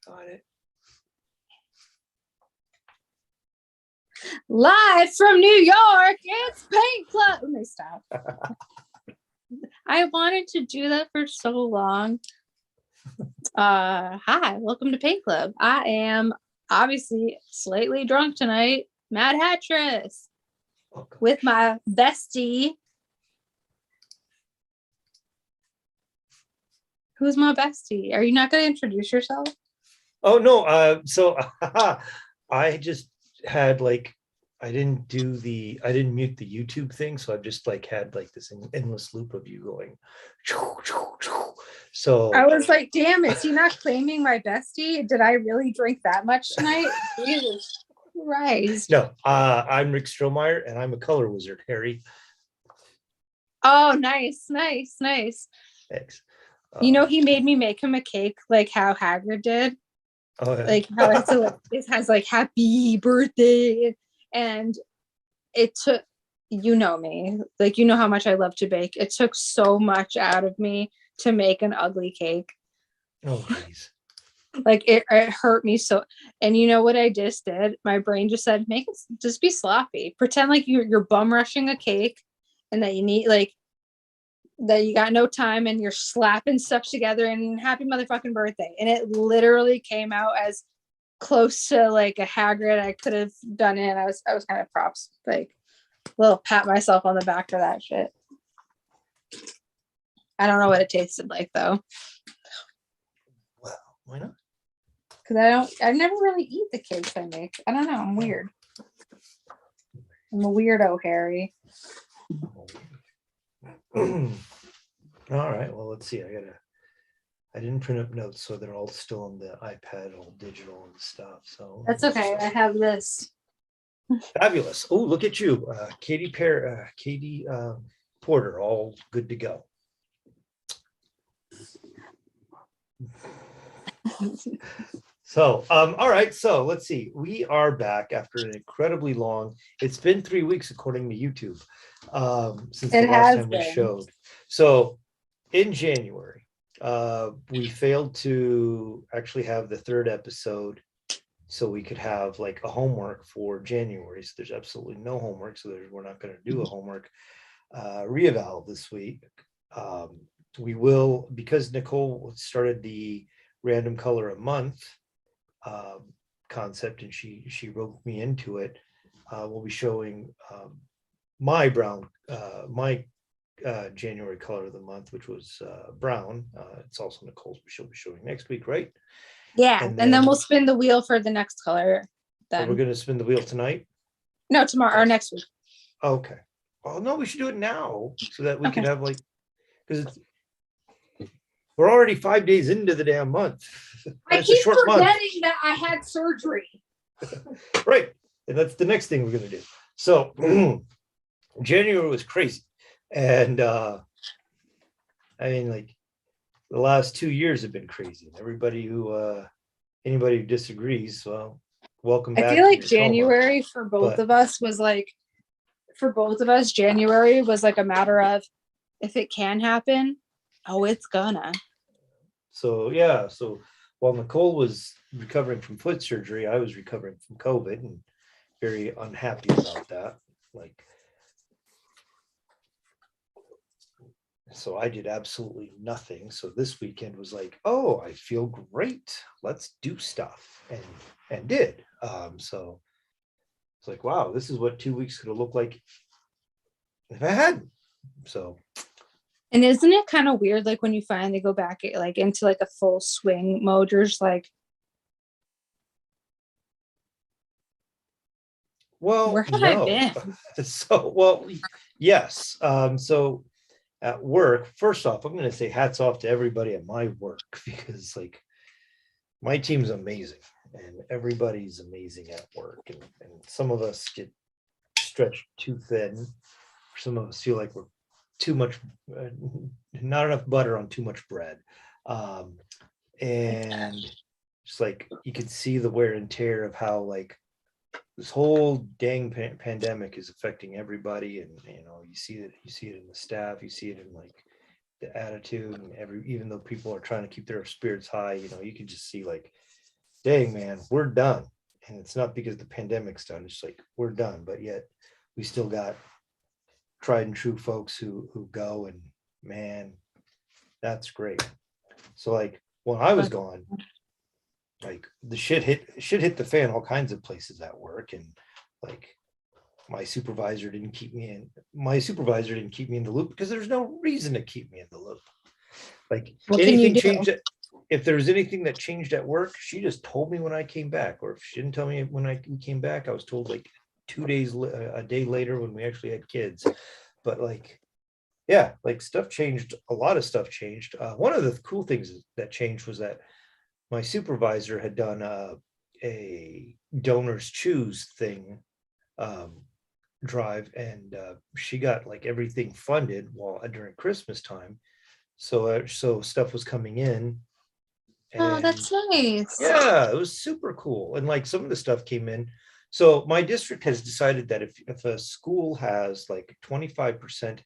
Got it. Live from New York, it's Paint Club. Let me stop. I wanted to do that for so long. Hi, welcome to Paint Club. I am obviously slightly drunk tonight, Mad Hattress, with my bestie. Who's my bestie? Are you not going to introduce yourself? Oh no, so I just had like I didn't mute the YouTube thing, so I've just like had like this endless loop of you going. So I was like, damn, is he not claiming my bestie? Did I really drink that much tonight? Jesus Christ. No, I'm Rick Strohmeyer and I'm a color wizard, Harry. Oh, nice. Thanks. You know, he made me make him a cake like how Hagrid did. Oh, yeah. Like how it has like happy birthday, and it took, you know me, like you know how much I love to bake. It took so much out of me to make an ugly cake. Oh, geez. Like it hurt me so. And you know what I just did? My brain just said, make it just be sloppy. Pretend like you're bum rushing a cake, and that you need like that you got no time and you're slapping stuff together and happy motherfucking birthday. And it literally came out as close to like a Hagrid I could have done it. I was kind of props, like a little pat myself on the back for that shit. I don't know what it tasted like though. Well, why not? Because I never really eat the cakes I make. I don't know. I'm weird. I'm a weirdo, Harry. All right, well, let's see. I didn't print up notes, so they're all still on the iPad, all digital and stuff. So That's okay. I have this. Fabulous. Oh, look at you, Katie Porter, all good to go. So, all right. So let's see. We are back after an incredibly long. It's been 3 weeks according to YouTube since the last time we showed. So, in January, we failed to actually have the third episode, so we could have like a homework for January. So there's absolutely no homework. So we're not going to do a homework reeval this week. We will, because Nicole started the random color a month concept, and she roped me into it. We'll be showing my brown, my January color of the month, which was brown. It's also Nicole's, she'll be showing next week, right? Yeah, and then we'll spin the wheel for the next color. Then we're going to spin the wheel tonight. No, tomorrow or next week. Okay. Well, no, we should do it now so that we can have like, because we're already 5 days into the damn month. I keep forgetting that I had surgery. Right. And that's the next thing we're going to do. So January was crazy. And I mean, like the last 2 years have been crazy. Anybody who disagrees, well, welcome back. I feel like January for both of us was like, January was like a matter of if it can happen, oh, it's gonna. So yeah, so while Nicole was recovering from foot surgery, I was recovering from COVID and very unhappy about that. Like, so I did absolutely nothing. So this weekend was like, oh, I feel great. Let's do stuff, and did. So it's like, wow, this is what 2 weeks could have looked like if I hadn't. So. And isn't it kind of weird, like when you finally go back like into like a full swing mode, you're just like, well, where have I been? So, well, yes. So at work, first off, I'm going to say hats off to everybody at my work, because like my team's amazing and everybody's amazing at work. And some of us get stretched too thin. Some of us feel like we're too much, not enough butter on too much bread. And just like you could see the wear and tear of how like this whole dang pandemic is affecting everybody. And you see it in the staff, you see it in like the attitude, and even though people are trying to keep their spirits high, you can just see like dang man, we're done. And it's not because the pandemic's done, it's like we're done, but yet we still got tried and true folks who go, and man, that's great. So like when I was gone, like the shit hit the fan all kinds of places at work, and like my supervisor didn't keep me in the loop because there's no reason to keep me in the loop. Like What can you anything do? changed if there was anything that changed at work, she just told me when I came back, or if she didn't tell me when I came back, I was told like 2 days a day later when we actually had kids. But like, yeah, like stuff changed. A lot of stuff changed. One of the cool things that changed was that my supervisor had done a donors choose thing drive, and she got like everything funded while during Christmas time. So stuff was coming in. Oh, that's nice. Yeah, it was super cool. And like some of the stuff came in. So my district has decided that if a school has like 25%,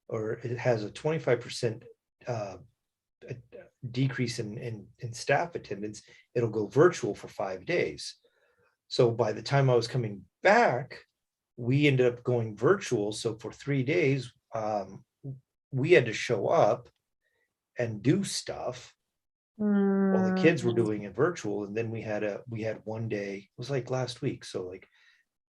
or it has a 25% decrease in staff attendance, it'll go virtual for 5 days. So by the time I was coming back, we ended up going virtual. So for 3 days, we had to show up and do stuff while the kids were doing it virtual. And then we had 1 day, it was like last week. So like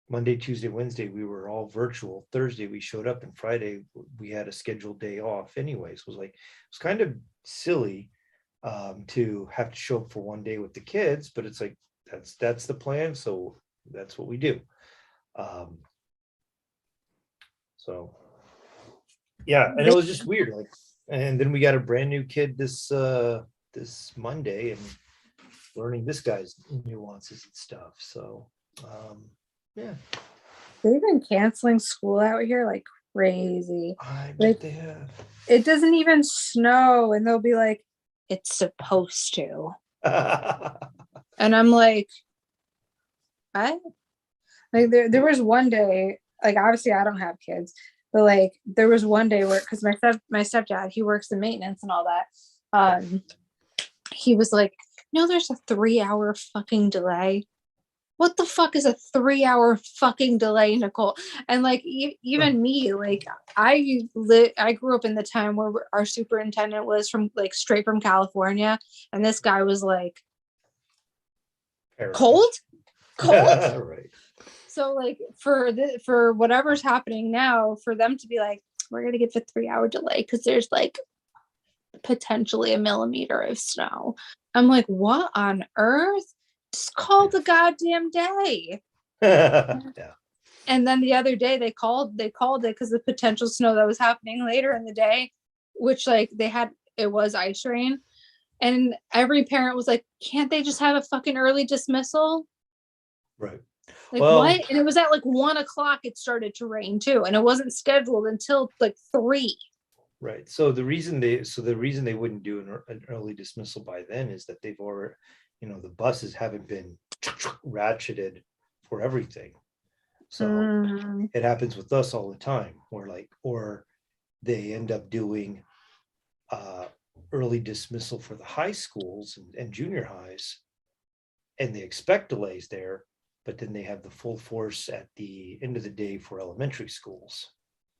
Monday, Tuesday, Wednesday, we were all virtual. Thursday, we showed up, and Friday, we had a scheduled day off anyways. It was kind of silly to have to show up for 1 day with the kids, but it's like, that's the plan. So that's what we do. So yeah, and it was just weird. Like, and then we got a brand new kid this Monday, and learning this guy's nuances and stuff. So yeah, they've been canceling school out here like crazy. I Like, bet they have. it doesn't even snow, and they'll be like, it's supposed to. And I'm like, there was one day, like obviously I don't have kids, but like there was one day where, because my stepdad, he works in maintenance and all that, he was like, no, there's a 3-hour fucking delay. What the fuck is a 3-hour fucking delay, Nicole? And like even me, like I grew up in the time where our superintendent was from like straight from California, and this guy was like, cold. Right. So like for whatever's happening now, for them to be like, we're gonna get the 3-hour delay because there's like potentially a millimeter of snow. I'm like, what on earth? Just call the goddamn day. Yeah. And then the other day they called it because the potential snow that was happening later in the day, which like it was ice rain. And every parent was like, can't they just have a fucking early dismissal? Right. Like, well, what? And it was at like 1:00 it started to rain too. And it wasn't scheduled until like 3. Right. So the reason they wouldn't do an early dismissal by then is that they've already, the buses haven't been ratcheted for everything. So it happens with us all the time, or they end up doing early dismissal for the high schools and junior highs, and they expect delays there, but then they have the full force at the end of the day for elementary schools.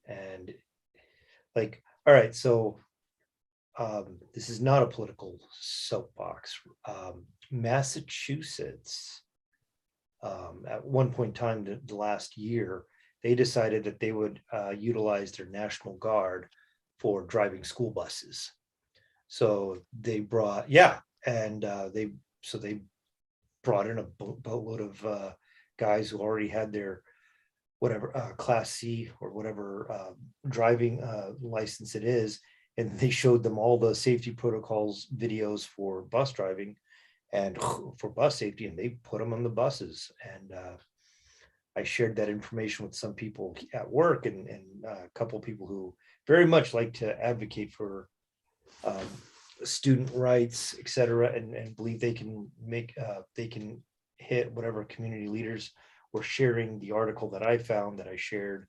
And like, all right, so this is not a political soapbox. Massachusetts, at one point in time, the last year, they decided that they would utilize their National Guard for driving school buses. So they brought, they brought in a boatload of guys who already had their whatever Class C or whatever driving license it is, and they showed them all the safety protocols videos for bus driving and for bus safety, and they put them on the buses. And I shared that information with some people at work, and a couple of people who very much like to advocate for student rights, etc., and believe they can hit whatever community leaders were sharing the article that I found, that I shared.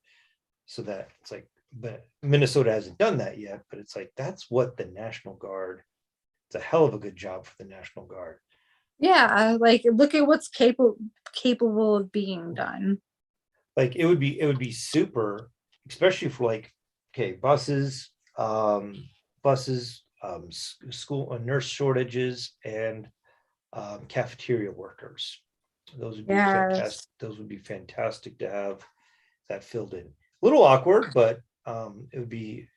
So that it's like, but Minnesota hasn't done that yet, but it's like, that's what the National Guard, it's a hell of a good job for the National Guard. Yeah, like look at what's capable of being done. Like it would be super, especially for like, okay, buses, school nurse shortages, and cafeteria workers. Those would be fantastic. Yes. Those would be fantastic to have that filled in. A little awkward, but it would be,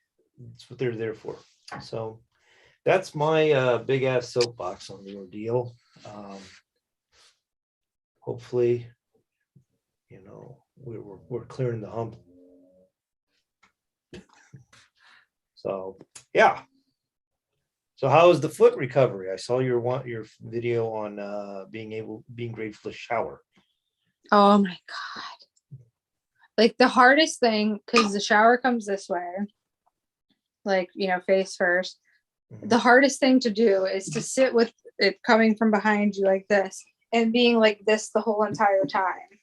it's what they're there for. So that's my big ass soapbox on the ordeal. Hopefully, we're clearing the hump. So yeah. So how is the foot recovery? I saw your video on being grateful to shower. Oh my God. Like the hardest thing, because the shower comes this way, like, face first. Mhm. The hardest thing to do is to sit with it coming from behind you like this and being like this the whole entire time.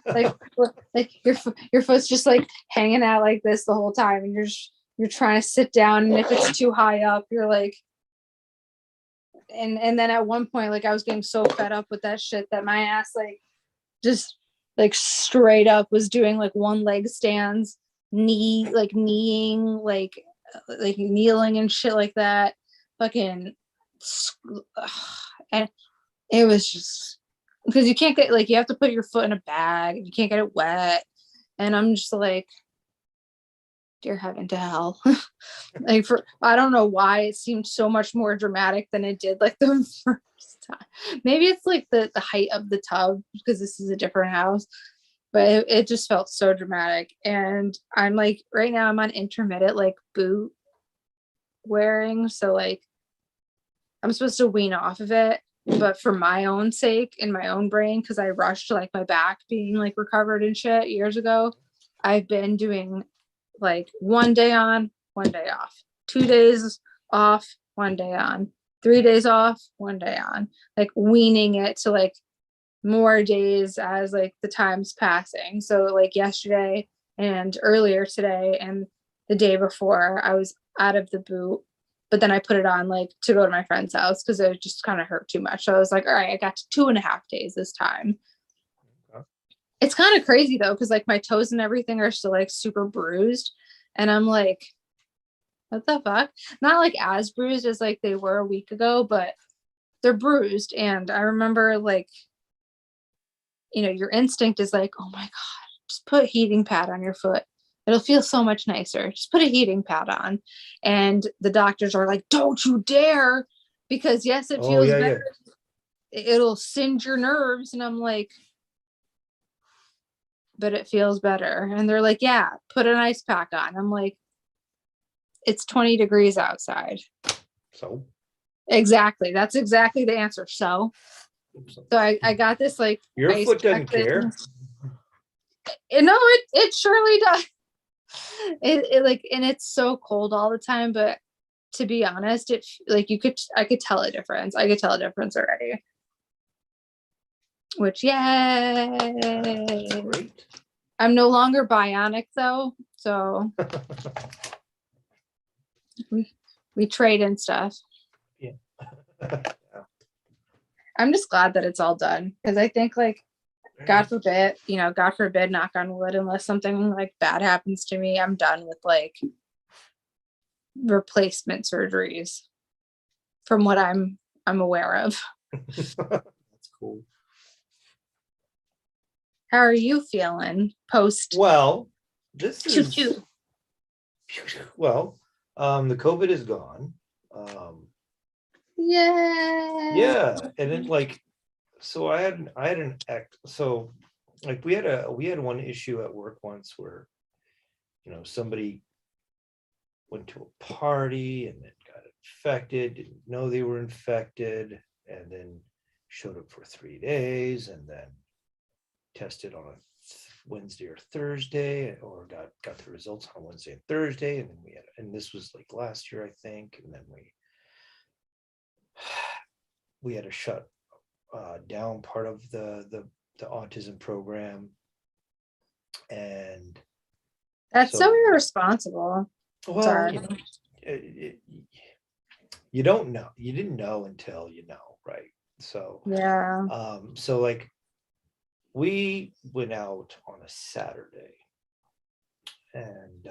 Like your foot's just like hanging out like this the whole time, and you're trying to sit down, and if it's too high up, you're like, and then at one point, like, I was getting so fed up with that shit that my ass like just like straight up was doing like one leg stands, kneeing, like kneeling and shit like that. Fucking, and it was just because you can't get, like, you have to put your foot in a bag, you can't get it wet, and I'm just like, dear heaven to hell. Like, I don't know why it seemed so much more dramatic than it did like the first time. Maybe it's like the height of the tub, because this is a different house, but it just felt so dramatic. And I'm like, right now I'm on intermittent like boot wearing, so like I'm supposed to wean off of it, but for my own sake, in my own brain, because I rushed like my back being like recovered and shit years ago, I've been doing like 1 day on, 1 day off, 2 days off, 1 day on, 3 days off, 1 day on, like weaning it to like more days as like the time's passing. So like yesterday and earlier today and the day before, I was out of the boot, but then I put it on like to go to my friend's house because it just kind of hurt too much. So I was like, all right, I got to 2.5 days this time. Okay. It's kind of crazy though, because like my toes and everything are still like super bruised. And I'm like, what the fuck? Not like as bruised as like they were a week ago, but they're bruised. And I remember like, your instinct is like, oh my God, just put a heating pad on your foot. It'll feel so much nicer. Just put a heating pad on. And the doctors are like, don't you dare. Because yes, it feels better. Yeah. It'll singe your nerves. And I'm like, but it feels better. And they're like, yeah, put an ice pack on. I'm like, it's 20 degrees outside. So exactly. That's exactly the answer. So I got this like your foot doesn't care. No, it surely does. It like, and it's so cold all the time, but to be honest, it like I could tell a difference. I could tell a difference already. Which, yay. Great. I'm no longer bionic though, so we trade and stuff. Yeah. I'm just glad that it's all done, because I think like, God forbid, knock on wood, unless something like bad happens to me, I'm done with like replacement surgeries from what I'm aware of. That's cool. How are you feeling post? Well, this is Choo-choo. Well, the COVID is gone. Yeah. And then like, so I had an act. So like we had one issue at work once where, somebody went to a party and then got infected, didn't know they were infected, and then showed up for 3 days and then tested on a Wednesday or Thursday, or got the results on Wednesday and Thursday, and then and this was like last year, I think, and then we had to shut down part of the autism program, and that's so irresponsible. Well, Sorry. you don't know. You didn't know until you know, right? So, Yeah. so like we went out on a Saturday, and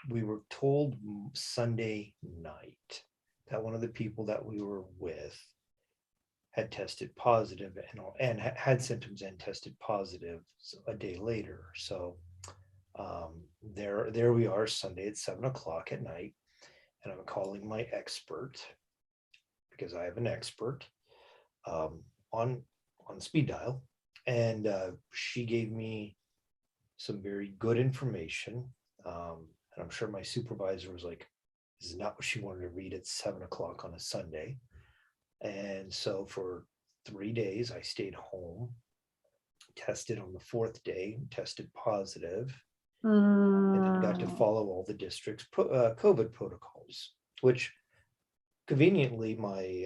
we were told Sunday night that one of the people that we were with had tested positive and had symptoms and tested positive a day later. So there we are Sunday at 7 o'clock at night, and I'm calling my expert because I have an expert on speed dial, and she gave me some very good information. And I'm sure my supervisor was like, this is not what she wanted to read at 7 o'clock on a Sunday. And so for 3 days, I stayed home, tested on the fourth day, tested positive, and then got to follow all the district's COVID protocols, which conveniently my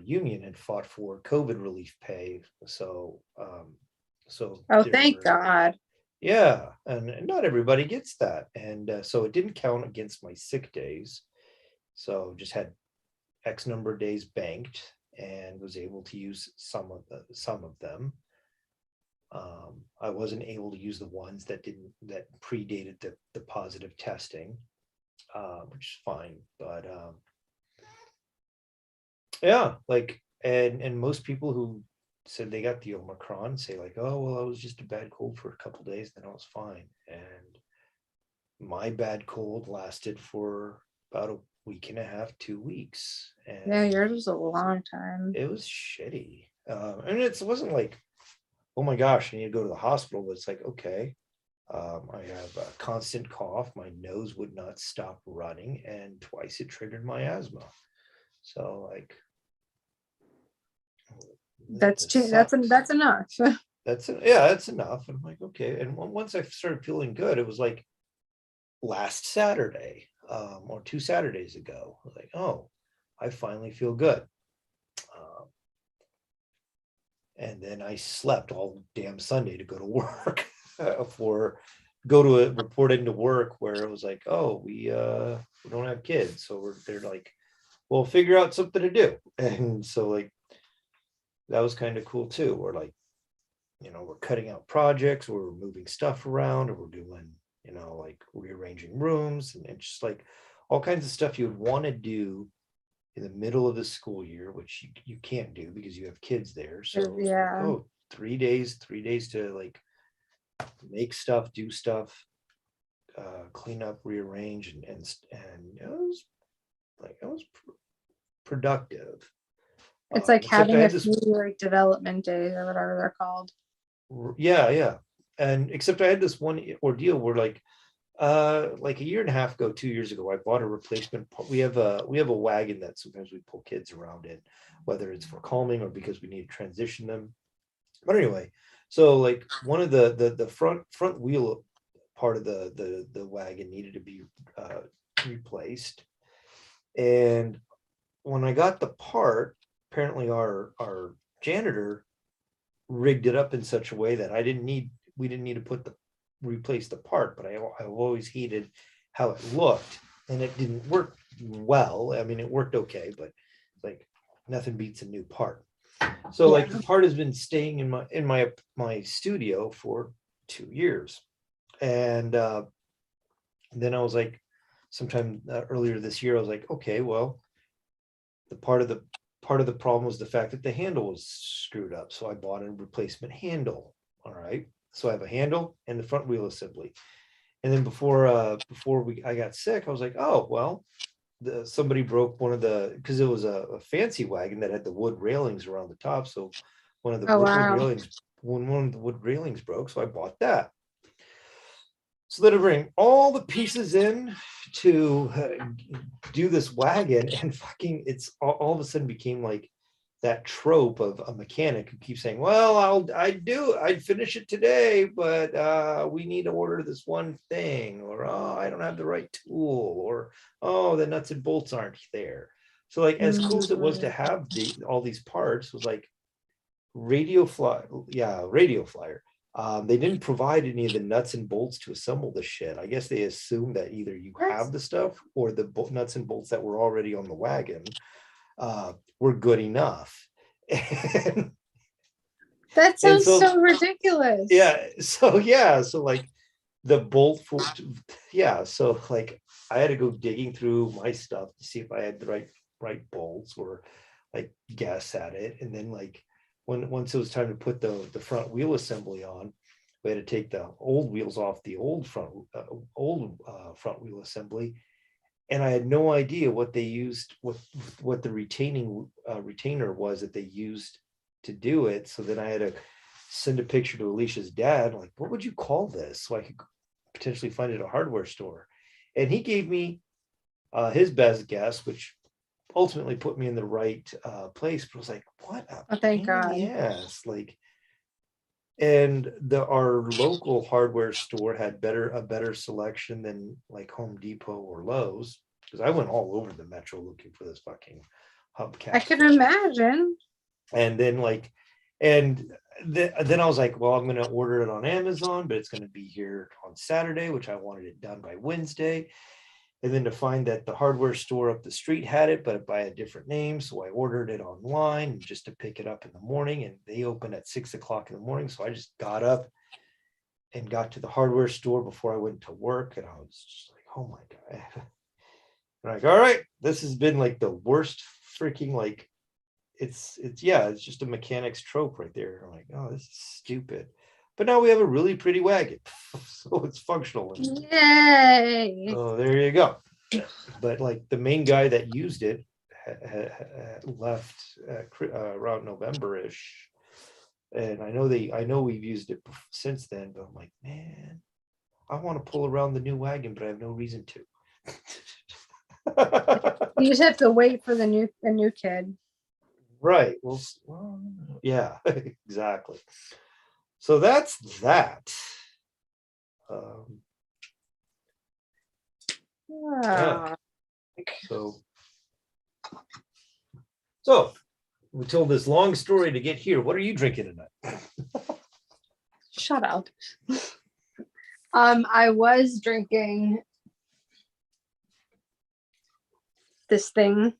union had fought for COVID relief pay. So, oh, thank God. Yeah, and not everybody gets that, and so it didn't count against my sick days. So just had X number of days banked and was able to use some of them. I wasn't able to use the ones that predated the positive testing, which is fine. But yeah, like and most people who said they got the Omicron say like, oh well, I was just a bad cold for a couple of days, then I was fine. And my bad cold lasted for about a week and a half, 2 weeks. And yeah, yours was a long time. It was shitty. And it wasn't like, oh my gosh, I need to go to the hospital. But it's like, okay, I have a constant cough. My nose would not stop running, and twice it triggered my asthma. So like, that's enough. That's enough. And I'm like, okay. And once I started feeling good, it was like last Saturday, or 2 Saturdays ago. I was like, oh, I finally feel good. And then I slept all damn Sunday to go to work report into work, where it was like, oh, we don't have kids. So they're like, well, figure out something to do. And so like, that was kind of cool too. We're like, we're cutting out projects, or we're moving stuff around, or we're doing, like rearranging rooms, and just like all kinds of stuff you would want to do in the middle of the school year, which you can't do because you have kids there. So yeah, like, oh, 3 days to like make stuff, do stuff, clean up, rearrange, and it was productive. it's like having a few like development days or whatever they're called. Yeah. And except I had this one ordeal where like a year and a half ago, 2 years ago, I bought a replacement. We have a wagon that sometimes we pull kids around in, whether it's for calming or because we need to transition them. But anyway, so like one of the front wheel part of the wagon needed to be replaced. And when I got the part, apparently our janitor rigged it up in such a way that we didn't need to replace the part, but I've always hated how it looked, and it didn't work well. I mean, it worked okay, but like nothing beats a new part. So like the part has been staying in my studio for 2 years. And then I was like, sometime earlier this year, I was like, okay, well, the part of the problem was the fact that the handle was screwed up. So I bought a replacement handle. All right. So I have a handle and the front wheel assembly. And then before I got sick, I was like, oh, well, somebody broke because it was a fancy wagon that had the wood railings around the top. So one of the wood railings broke. So I bought that. So then I bring all the pieces in to do this wagon, and fucking it's all of a sudden became like that trope of a mechanic who keeps saying, well, I'd finish it today, but we need to order this one thing, or oh, I don't have the right tool, or oh, the nuts and bolts aren't there. So like, as cool as it was to have all these parts, was like Radio Flyer They didn't provide any of the nuts and bolts to assemble the shit. I guess they assumed that either you have the stuff or the nuts and bolts that were already on the wagon were good enough. That sounds so ridiculous. Yeah. So like the bolt for so like I had to go digging through my stuff to see if I had the right bolts or like guess at it. And then like once it was time to put the front wheel assembly on, we had to take the old wheels off the old front wheel assembly. And I had no idea what they used, what the retainer was that they used to do it. So then I had to send a picture to Alicia's dad, like, what would you call this? So I could potentially find it at a hardware store. And he gave me his best guess, which ultimately put me in the right place. But I was like, what? Thank God. Yes, like, and our local hardware store had a better selection than like Home Depot or Lowe's, because I went all over the metro looking for this fucking hubcap. I can imagine. And then then I was like, well, I'm going to order it on Amazon, but it's going to be here on Saturday, which I wanted it done by Wednesday. And then to find that the hardware store up the street had it, but by a different name. So I ordered it online just to pick it up in the morning, and they open at 6 o'clock in the morning. So I just got up and got to the hardware store before I went to work. And I was just like, oh my God. And like, all right, this has been like the worst freaking, like, it's just a mechanic's trope right there. I'm like, oh, this is stupid. But now we have a really pretty wagon, so it's functional. Yay! Oh, there you go. But like the main guy that used it left around November-ish, and I know we've used it since then. But I'm like, man, I want to pull around the new wagon, but I have no reason to. You just have to wait for the new kid. Right. Well, yeah, exactly. So that's that. Yeah. So we told this long story to get here. What are you drinking tonight? Shut up. I was drinking this thing.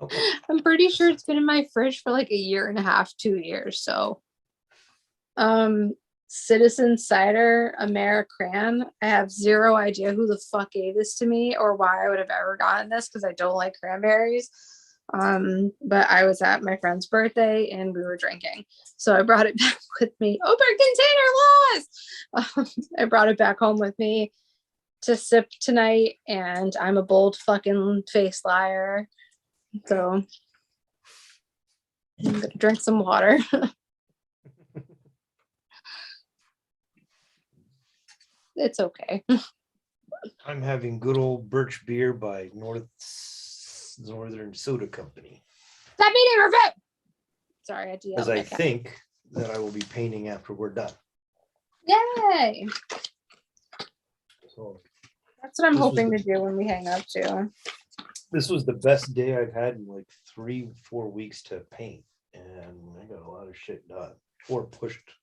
Okay. I'm pretty sure it's been in my fridge for like a year and a half, 2 years. So, Citizen Cider Americran. I have zero idea who the fuck gave this to me or why I would have ever gotten this, because I don't like cranberries. But I was at my friend's birthday and we were drinking, so I brought it back with me. Open container laws. I brought it back home with me to sip tonight, and I'm a bold fucking face liar. So I'm gonna drink some water. It's okay. I'm having good old Birch beer by Northern Soda Company. Stop eating her food. Sorry, I do. Because I think that I will be painting after we're done. Yay! So that's what I'm hoping to do when we hang up too. This was the best day I've had in like 3-4 weeks to paint, and I got a lot of shit done or pushed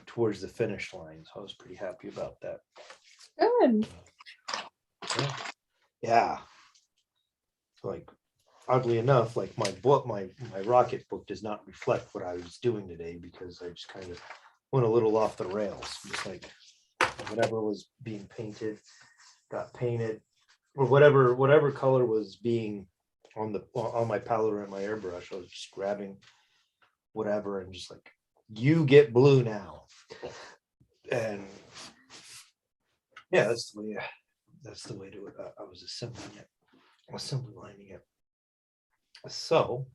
towards the finish line. So I was pretty happy about that. Good. Yeah. Like, oddly enough, like my book, my rocket book does not reflect what I was doing today, because I just kind of went a little off the rails. Just like whatever was being painted got painted, or whatever color was being on my palette and my airbrush. I was just grabbing whatever and just like, you get blue now. And yeah, that's the way to it. I was assembly lining it. So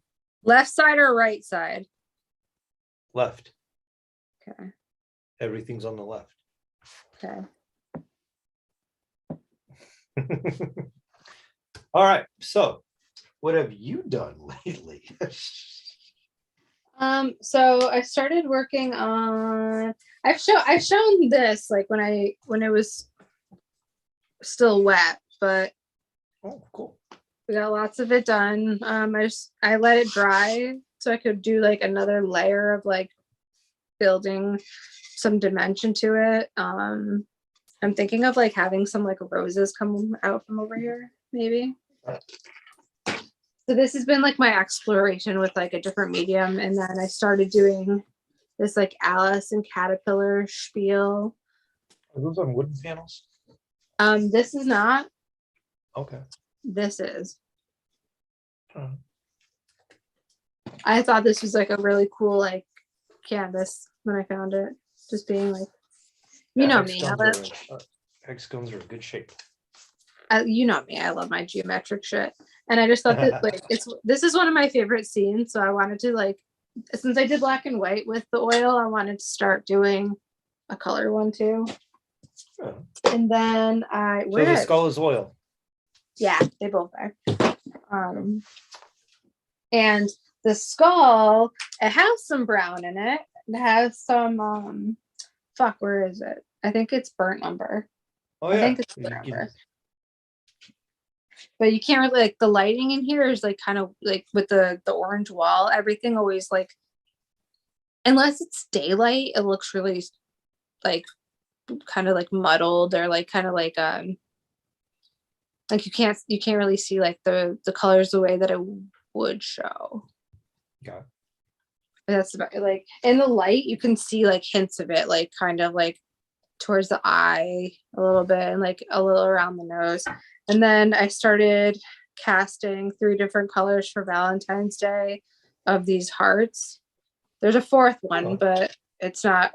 left side or right side? Left. Okay. Everything's on the left. Okay. All right. So what have you done lately? So I started working on, I've shown this like when it was still wet, but oh, cool. We got lots of it done. I let it dry so I could do like another layer of like building some dimension to it. I'm thinking of like having some like roses come out from over here, maybe. So this has been like my exploration with like a different medium, and then I started doing this like Alice and Caterpillar spiel. Are those on wooden panels? This is not. Okay. This is. I thought this was like a really cool like canvas when I found it. Just being like, you know me, hexagons are in good shape. You know me, I love my geometric shit, and I just thought that like this is one of my favorite scenes. So I wanted to like, since I did black and white with the oil, I wanted to start doing a color one too. Oh. And then so the skull is oil. Yeah, they both are. And the skull, it has some brown in it. It has some where is it? I think it's burnt umber. Oh yeah. I think it's burnt umber. But you can't really like the lighting in here is like kind of like with the orange wall, everything always like, unless it's daylight, it looks really like kind of like muddled or like kind of like you can't really see like the colors the way that it would show. Yeah. That's about like in the light you can see like hints of it, like kind of like towards the eye a little bit and like a little around the nose. And then I started casting 3 different colors for Valentine's Day of these hearts. There's a 4th one, but it's not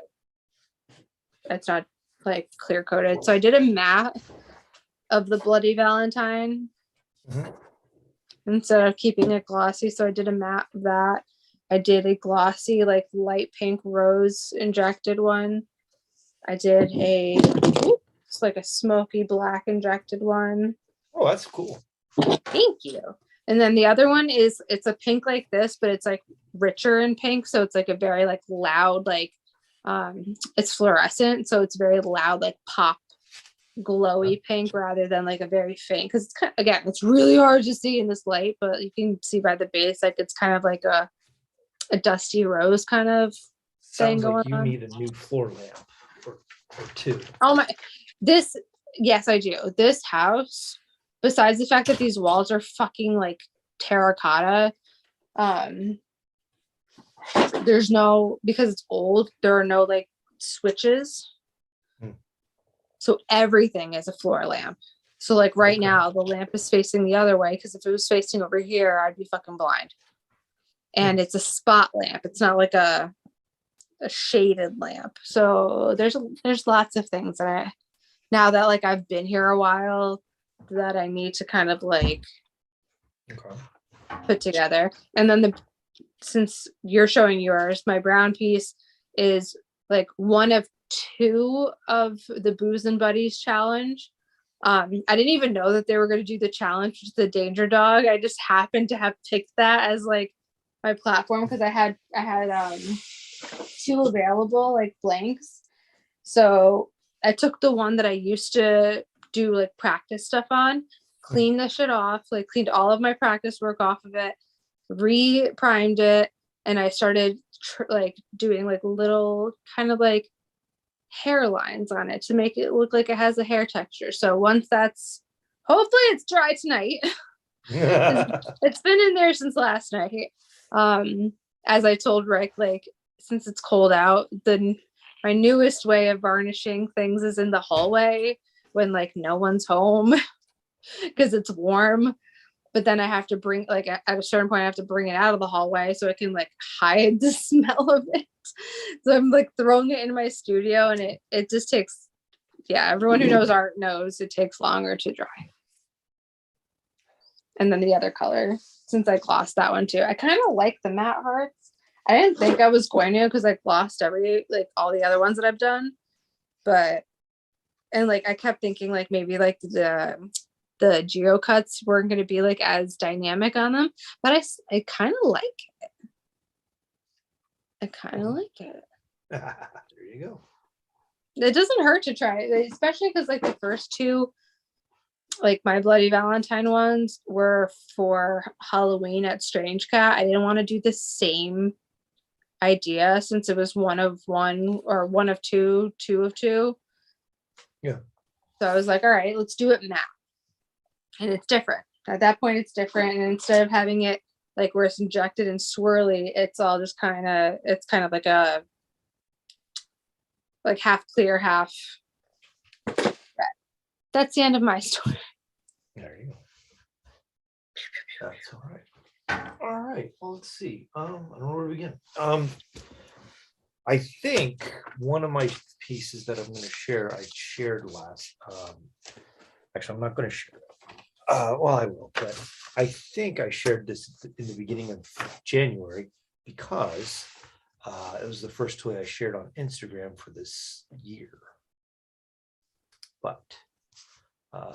like clear coated. So I did a matte of the Bloody Valentine instead of keeping it glossy. So I did a matte of that. I did a glossy, like light pink rose injected one. I did it's like a smoky black injected one. Oh, that's cool. Thank you. And then the other one is, it's a pink like this, but it's like richer in pink. So it's like a very like loud, like it's fluorescent. So it's very loud, like pop glowy pink rather than like a very faint. Cause it's kind of, again, it's really hard to see in this light, but you can see by the base, like it's kind of like a dusty rose kind of thing. Sounds like you need a new floor lamp or 2. Oh my, yes, I do. This house, besides the fact that these walls are fucking like terracotta, there's no, because it's old, there are no like switches. So everything is a floor lamp. So like right now the lamp is facing the other way, because if it was facing over here, I'd be fucking blind. And it's a spot lamp. It's not like a shaded lamp. So there's lots of things that now that like I've been here a while, that I need to kind of like put together. And then since you're showing yours, my brown piece is like one of 2 of the Booze and Buddies challenge. I didn't even know that they were going to do the challenge with the danger dog. I just happened to have picked that as like my platform because I had 2 available like blanks. So I took the one that I used to do like practice stuff on, cleaned the shit off, like cleaned all of my practice work off of it, re-primed it, and I started like doing like little kind of like hairlines on it to make it look like it has a hair texture. So once that's, hopefully it's dry tonight. It's been in there since last night. As I told Rick, like since it's cold out, then my newest way of varnishing things is in the hallway when like no one's home because it's warm. But then I have to bring, like at a certain point, I have to bring it out of the hallway so I can like hide the smell of it. So I'm like throwing it in my studio, and it just takes, yeah, everyone who knows art knows it takes longer to dry. And then the other color, since I glossed that one too, I kind of like the matte hearts. I didn't think I was going to because I glossed all the other ones that I've done. And like I kept thinking like maybe like the geo cuts weren't going to be like as dynamic on them, but I kind of like it. I kind of like it. There you go. It doesn't hurt to try, especially because like the first 2, like my Bloody Valentine ones were for Halloween at Strange Cat. I didn't want to do the same idea since it was one of one or one of two, two of two. Yeah. So I was like, all right, let's do it now. And it's different. At that point, it's different. And instead of having it like where it's injected and swirly, it's all just it's kind of like a like half clear, half red. That's the end of my story. There you go. That's all right. All right. Well, let's see. I don't know where to begin. I think one of my pieces that I'm going to share, I shared last. Actually, I'm not going to share it. Well, I will, but I think I shared this in the beginning of January because it was the first toy I shared on Instagram for this year. But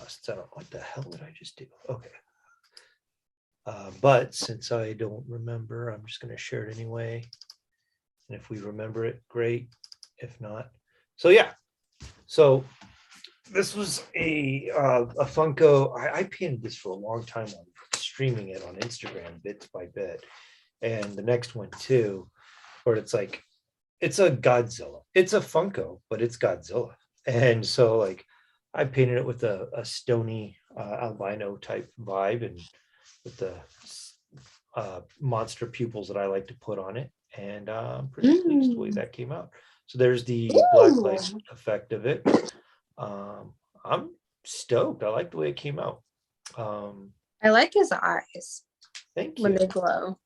so what the hell did I just do? Okay. But since I don't remember, I'm just going to share it anyway. And if we remember it, great. If not, so yeah. So this was a Funko. I painted this for a long time on streaming it on Instagram bit by bit. And the next one too, where it's like, it's a Godzilla. It's a Funko, but it's Godzilla. And so like I painted it with a stony albino type vibe and with the monster pupils that I like to put on it. And I'm pretty pleased the way that came out. So there's the black light effect of it. I'm stoked. I like the way it came out. I like his eyes. Thank you. When they glow.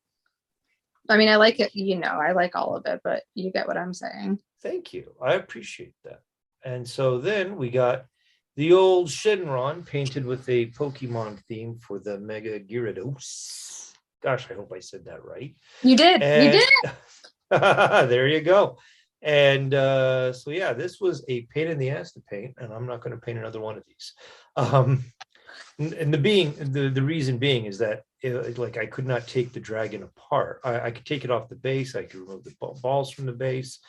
I mean, I like it, I like all of it, but you get what I'm saying. Thank you. I appreciate that. And so then we got the old Shenron painted with a Pokemon theme for the Mega Gyarados. Gosh, I hope I said that right. You did. You did. There you go. And so yeah, this was a pain in the ass to paint, and I'm not going to paint another one of these. And the reason being is that like I could not take the dragon apart. I could take it off the base. I could remove the balls from the base,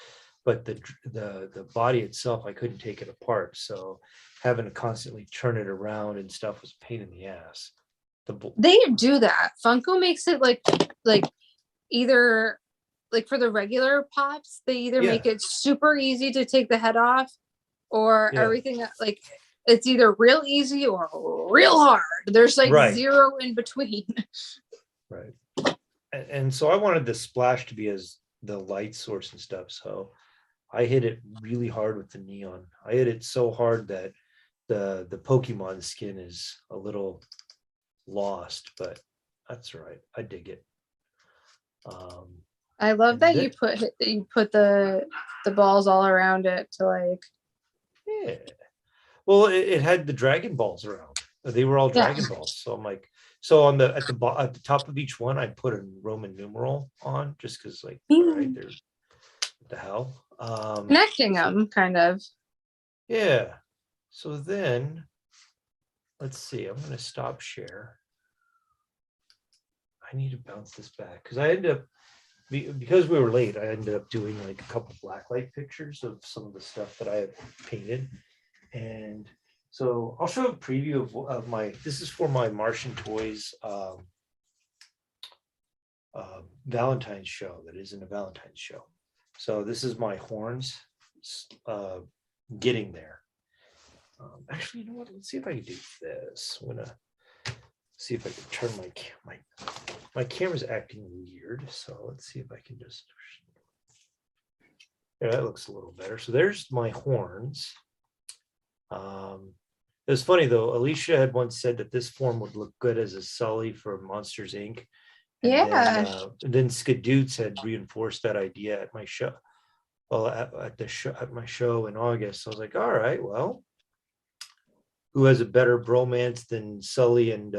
but the body itself, I couldn't take it apart. So having to constantly turn it around and stuff was a pain in the ass. They do that. Funko makes it like either like for the regular pops, they either make it super easy to take the head off, or everything like it's either real easy or real hard. There's like zero in between. Right. And so I wanted the splash to be as the light source and stuff. So I hit it really hard with the neon. I hit it so hard that the Pokemon skin is a little lost, but that's all right. I dig it. I love that you put the balls all around it to like. Yeah. Well, it had the Dragon Balls around. They were all Dragon Balls. So I'm like, so at the top of each one, I put a Roman numeral on just because, like, all right, there's what the hell. Connecting them, kind of. Yeah. So then, let's see. I'm gonna stop share. I need to bounce this back because I ended up because we were late. I ended up doing like a couple blacklight pictures of some of the stuff that I had painted. And so I'll show a preview of my, this is for my Martian Toys Valentine's show that isn't a Valentine's show. So this is my horns getting there. Actually, you know what? Let's see if I can do this. I'm gonna see if I can turn my camera's acting weird. So let's see if I can just, yeah, that looks a little better. So there's my horns. It was funny though. Alicia had once said that this form would look good as a Sully for Monsters Inc. And then Skadoots had reinforced that idea at my show. Well, at my show in August. So I was like, all right, well, who has a better bromance than Sully and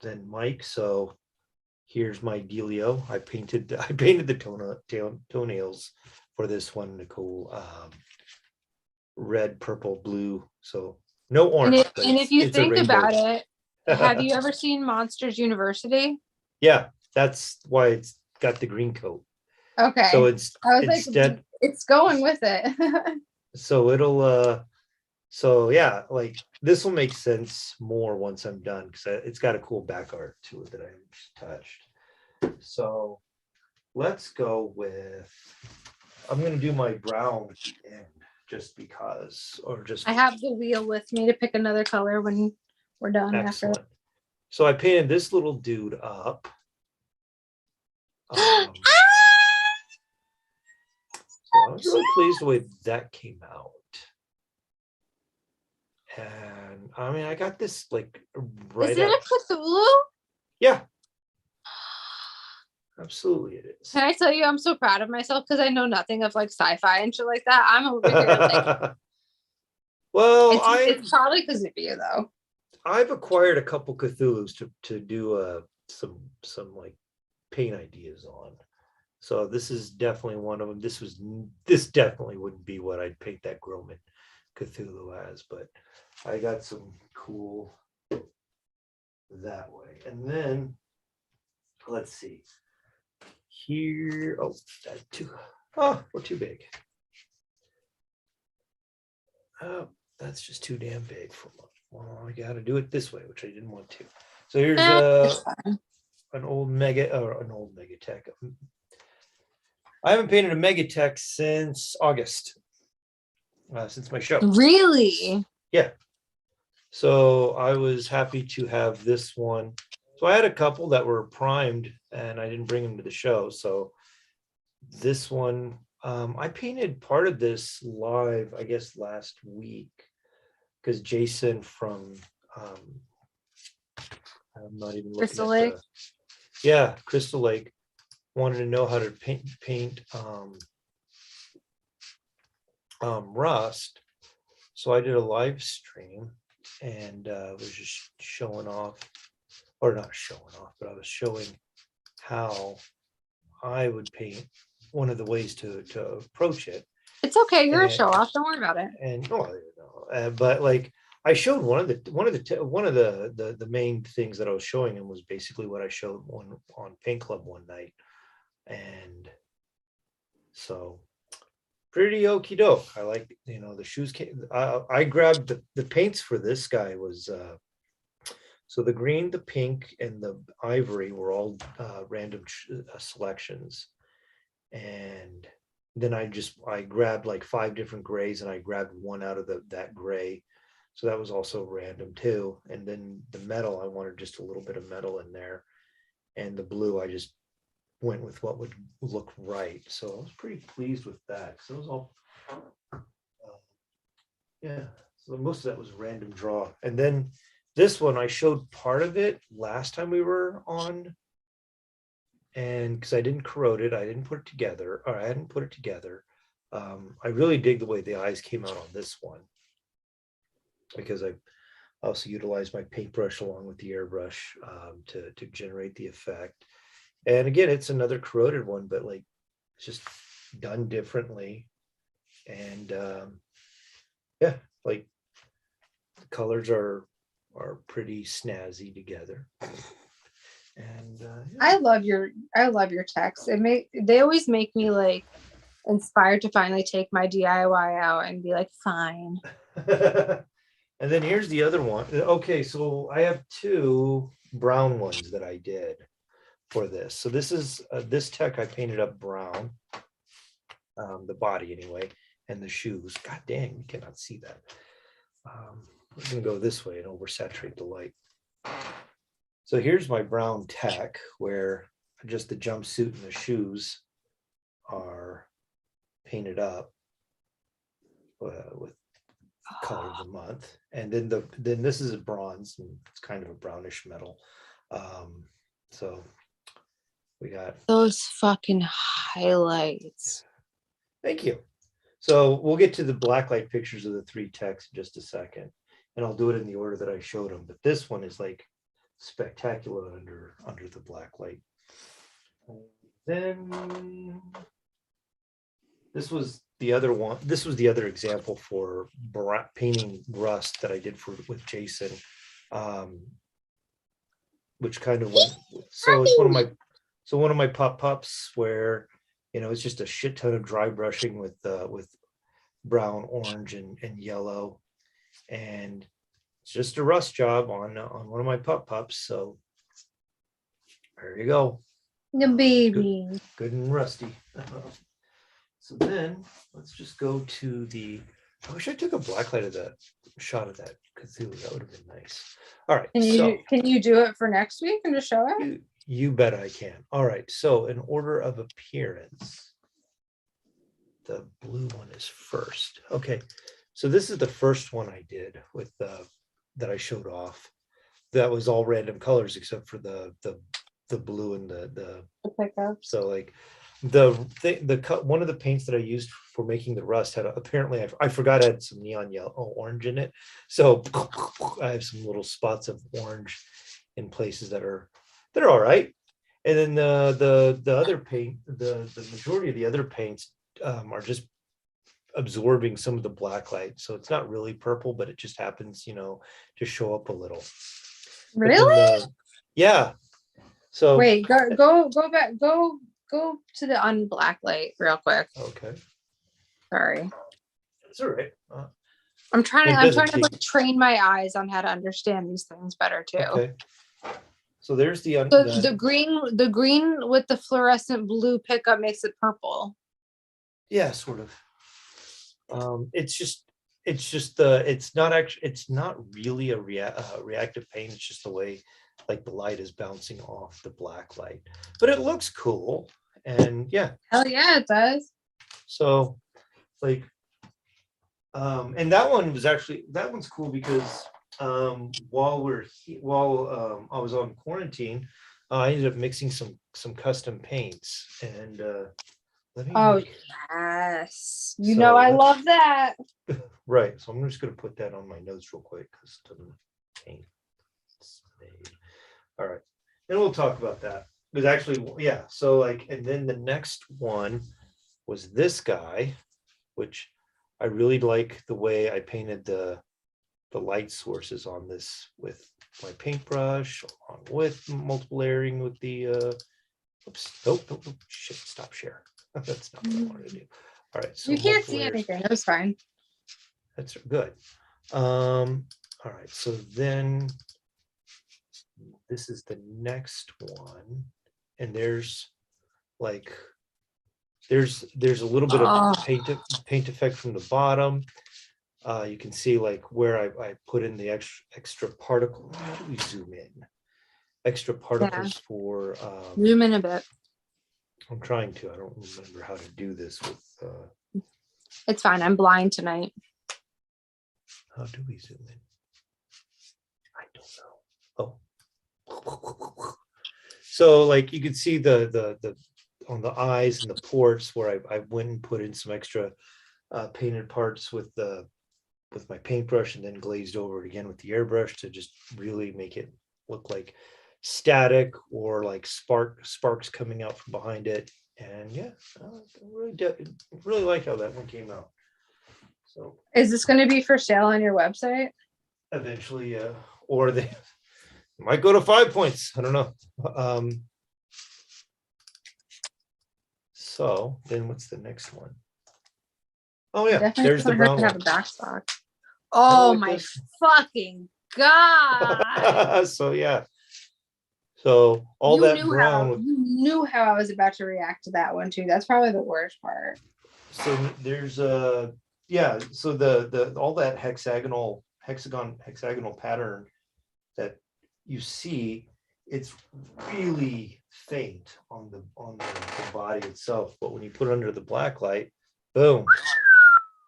then Mike? So here's my dealio. I painted the toenails for this one, Nicole. Red, purple, blue. So no orange. And if you think about it, have you ever seen Monsters University? Yeah, that's why it's got the green coat. Okay. So instead, it's going with it. So it'll so yeah, like this will make sense more once I'm done because it's got a cool back art to it that I just touched. So let's go with, I'm going to do my brown at the end just because, or just. I have the wheel with me to pick another color when we're done. Excellent. After. So I painted this little dude up. So I was really pleased the way that came out. And I mean, I got this like right. Is it a Cthulhu? Yeah. Absolutely it is. Can I tell you, I'm so proud of myself because I know nothing of like sci-fi and shit like that. I'm over here like. Well, it's probably because of you though. I've acquired a couple Cthulhu's to do some like paint ideas on. So this is definitely one of them. This definitely wouldn't be what I'd paint that Groman Cthulhu as, but I got some cool that way. And then let's see here. Oh, that's too. Oh, we're too big. Oh, that's just too damn big for me. Well, I got to do it this way, which I didn't want to. So here's an old Megatech. I haven't painted a Megatech since August, since my show. Really? Yeah. So I was happy to have this one. So I had a couple that were primed and I didn't bring them to the show. So this one, I painted part of this live, I guess, last week because Jason from, I'm not even looking Crystal Lake. Crystal Lake wanted to know how to paint rust. So I did a live stream and was just showing off, or not showing off, but I was showing how I would paint, one of the ways to approach it. It's okay, you're a show off, don't worry about it. And but like I showed one of the main things that I was showing him was basically what I showed on Paint Club one night. And so pretty okie doke. I like, the shoes I grabbed the paints for this guy was so the green, the pink, and the ivory were all random selections. And then I grabbed like 5 different grays and I grabbed one out of that gray. So that was also random too. And then the metal, I wanted just a little bit of metal in there. And the blue, I just went with what would look right. So I was pretty pleased with that. So it was all, so most of that was random draw. And then this one, I showed part of it last time we were on. And because I didn't corrode it, I didn't put it together, or I hadn't put it together. I really dig the way the eyes came out on this one because I also utilized my paintbrush along with the airbrush to generate the effect. And again, it's another corroded one, but like it's just done differently. And like the colors are pretty snazzy together. And I love your texts. They always make me like inspired to finally take my DIY out and be like, fine. And then here's the other one. Okay, so I have 2 brown ones that I did for this. So this is this tech I painted up brown, the body anyway, and the shoes. God dang, you cannot see that. We're gonna go this way and oversaturate the light. So here's my brown tech where just the jumpsuit and the shoes are painted up with color of the month. And then this is a bronze and it's kind of a brownish metal. So we got those fucking highlights. Thank you. So we'll get to the blacklight pictures of the 3 techs in just a second, and I'll do it in the order that I showed them. But this one is like spectacular under the black light. Then this was the other one. This was the other example for painting rust that I did with Jason, which kind of went. So it's one of my pop-ups where it's just a shit ton of dry brushing with brown, orange, and yellow, and it's just a rust job on one of my pups. So there you go. The baby. Good and rusty. So then let's just go to the, I wish I took a blacklight of that shot of that Cthulhu. That would have been nice. All right. Can you do it for next week and just show it? You bet I can. All right. So in order of appearance, the blue one is first. Okay. So this is the first one I did with that I showed off. That was all random colors except for the blue and the pickups. So like one of the paints that I used for making the rust had apparently I forgot I had some neon yellow orange in it. So I have some little spots of orange in places that are all right. And then the other paint, the majority of the other paints are just absorbing some of the black light. So it's not really purple, but it just happens, to show up a little. Really? Yeah. So wait, go back, go to the unblack light real quick. Okay. Sorry. It's all right. I'm trying to like train my eyes on how to understand these things better too. Okay. So there's the green with the fluorescent blue pickup makes it purple. Yeah, sort of. It's not really a reactive paint. It's just the way like the light is bouncing off the black light, but it looks cool. And yeah. Hell yeah, it does. So like, and that one's cool because while I was on quarantine, I ended up mixing some custom paints and yes, I love that. Right, so I'm just going to put that on my notes real quick. Custom paint. All right, and we'll talk about that. Because actually, yeah. So like, and then the next one was this guy, which I really like the way I painted the light sources on this with my paintbrush, along with multiple layering with the shit, stop share. That's not what I wanted to do. All right, so you can't see anything. That was fine. That's good. All right, so then this is the next one, and there's a little bit of paint effect from the bottom. You can see like where I put in the extra particle. How do we zoom in? Extra particles for zoom in a bit. I'm trying to. I don't remember how to do this with. It's fine. I'm blind tonight. How do we zoom in? I don't know. Oh, so like you can see the on the eyes and the ports where I went and put in some extra painted parts with my paintbrush and then glazed over it again with the airbrush to just really make it look like static or like sparks coming out from behind it. And yeah, I really like how that one came out. So is this going to be for sale on your website eventually? Or they might go to 5 points. I don't know. So then what's the next one? Oh yeah, there's the brown one. Have a backstock. Oh like my fucking god. So yeah. So all that brown. You knew how I was about to react to that one too. That's probably the worst part. So there's yeah. So the all that hexagonal pattern that you see, it's really faint on the body itself. But when you put it under the black light, boom,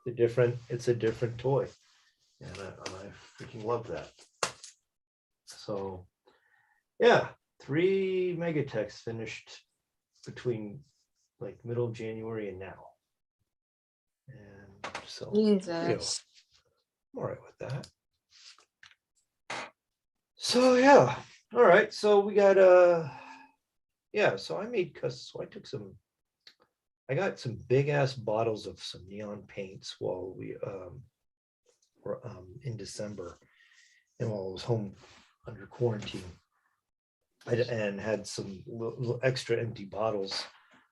it's a different toy, and I freaking love that. So yeah. 3 Megatex finished between like middle of January and now. And so Jesus. I'm all right with that. So yeah. All right. So we got so I got some big ass bottles of some neon paints while we were in December and while I was home under quarantine. And had some little extra empty bottles.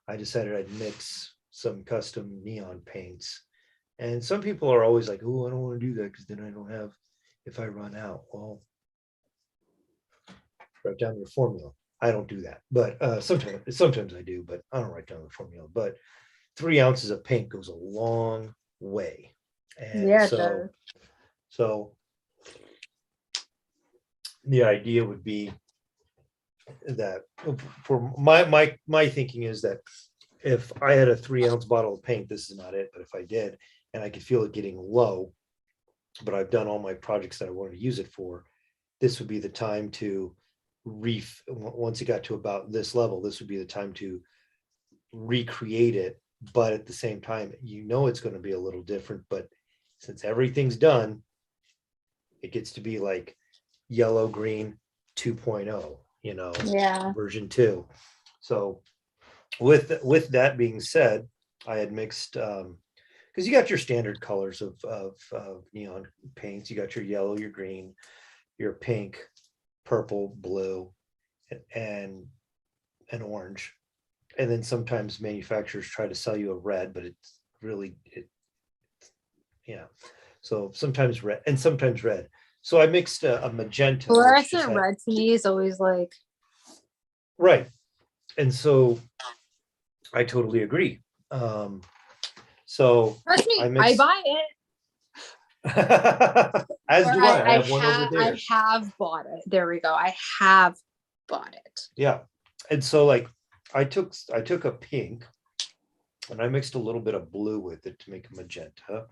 I decided I'd mix some custom neon paints. And some people are always like, oh, I don't want to do that because then I don't have, if I run out. Well, write down your formula. I don't do that, but sometimes I do, but I don't write down the formula. But 3 ounces of paint goes a long way. And Yeah, it does. so the idea would be that for my thinking is that if I had a 3-ounce bottle of paint, this is not it, but if I did, and I could feel it getting low, but I've done all my projects that I wanted to use it for, this would be the time to once it got to about this level, this would be the time to recreate it. But at the same time, it's going to be a little different, but since everything's done, it gets to be like yellow green 2.0, Yeah. version 2. So with that being said, I had mixed because you got your standard colors of neon paints. You got your yellow, your green, your pink, purple, blue, and orange. And then sometimes manufacturers try to sell you a red, but it's really so sometimes red and sometimes red. So I mixed a magenta. Fluorescent red to me is always like right. And so I totally agree. So trust me, I buy it. As do I. I have one over there. I have bought it. There we go. I have bought it. Yeah. And so like I took a pink and I mixed a little bit of blue with it to make a magenta,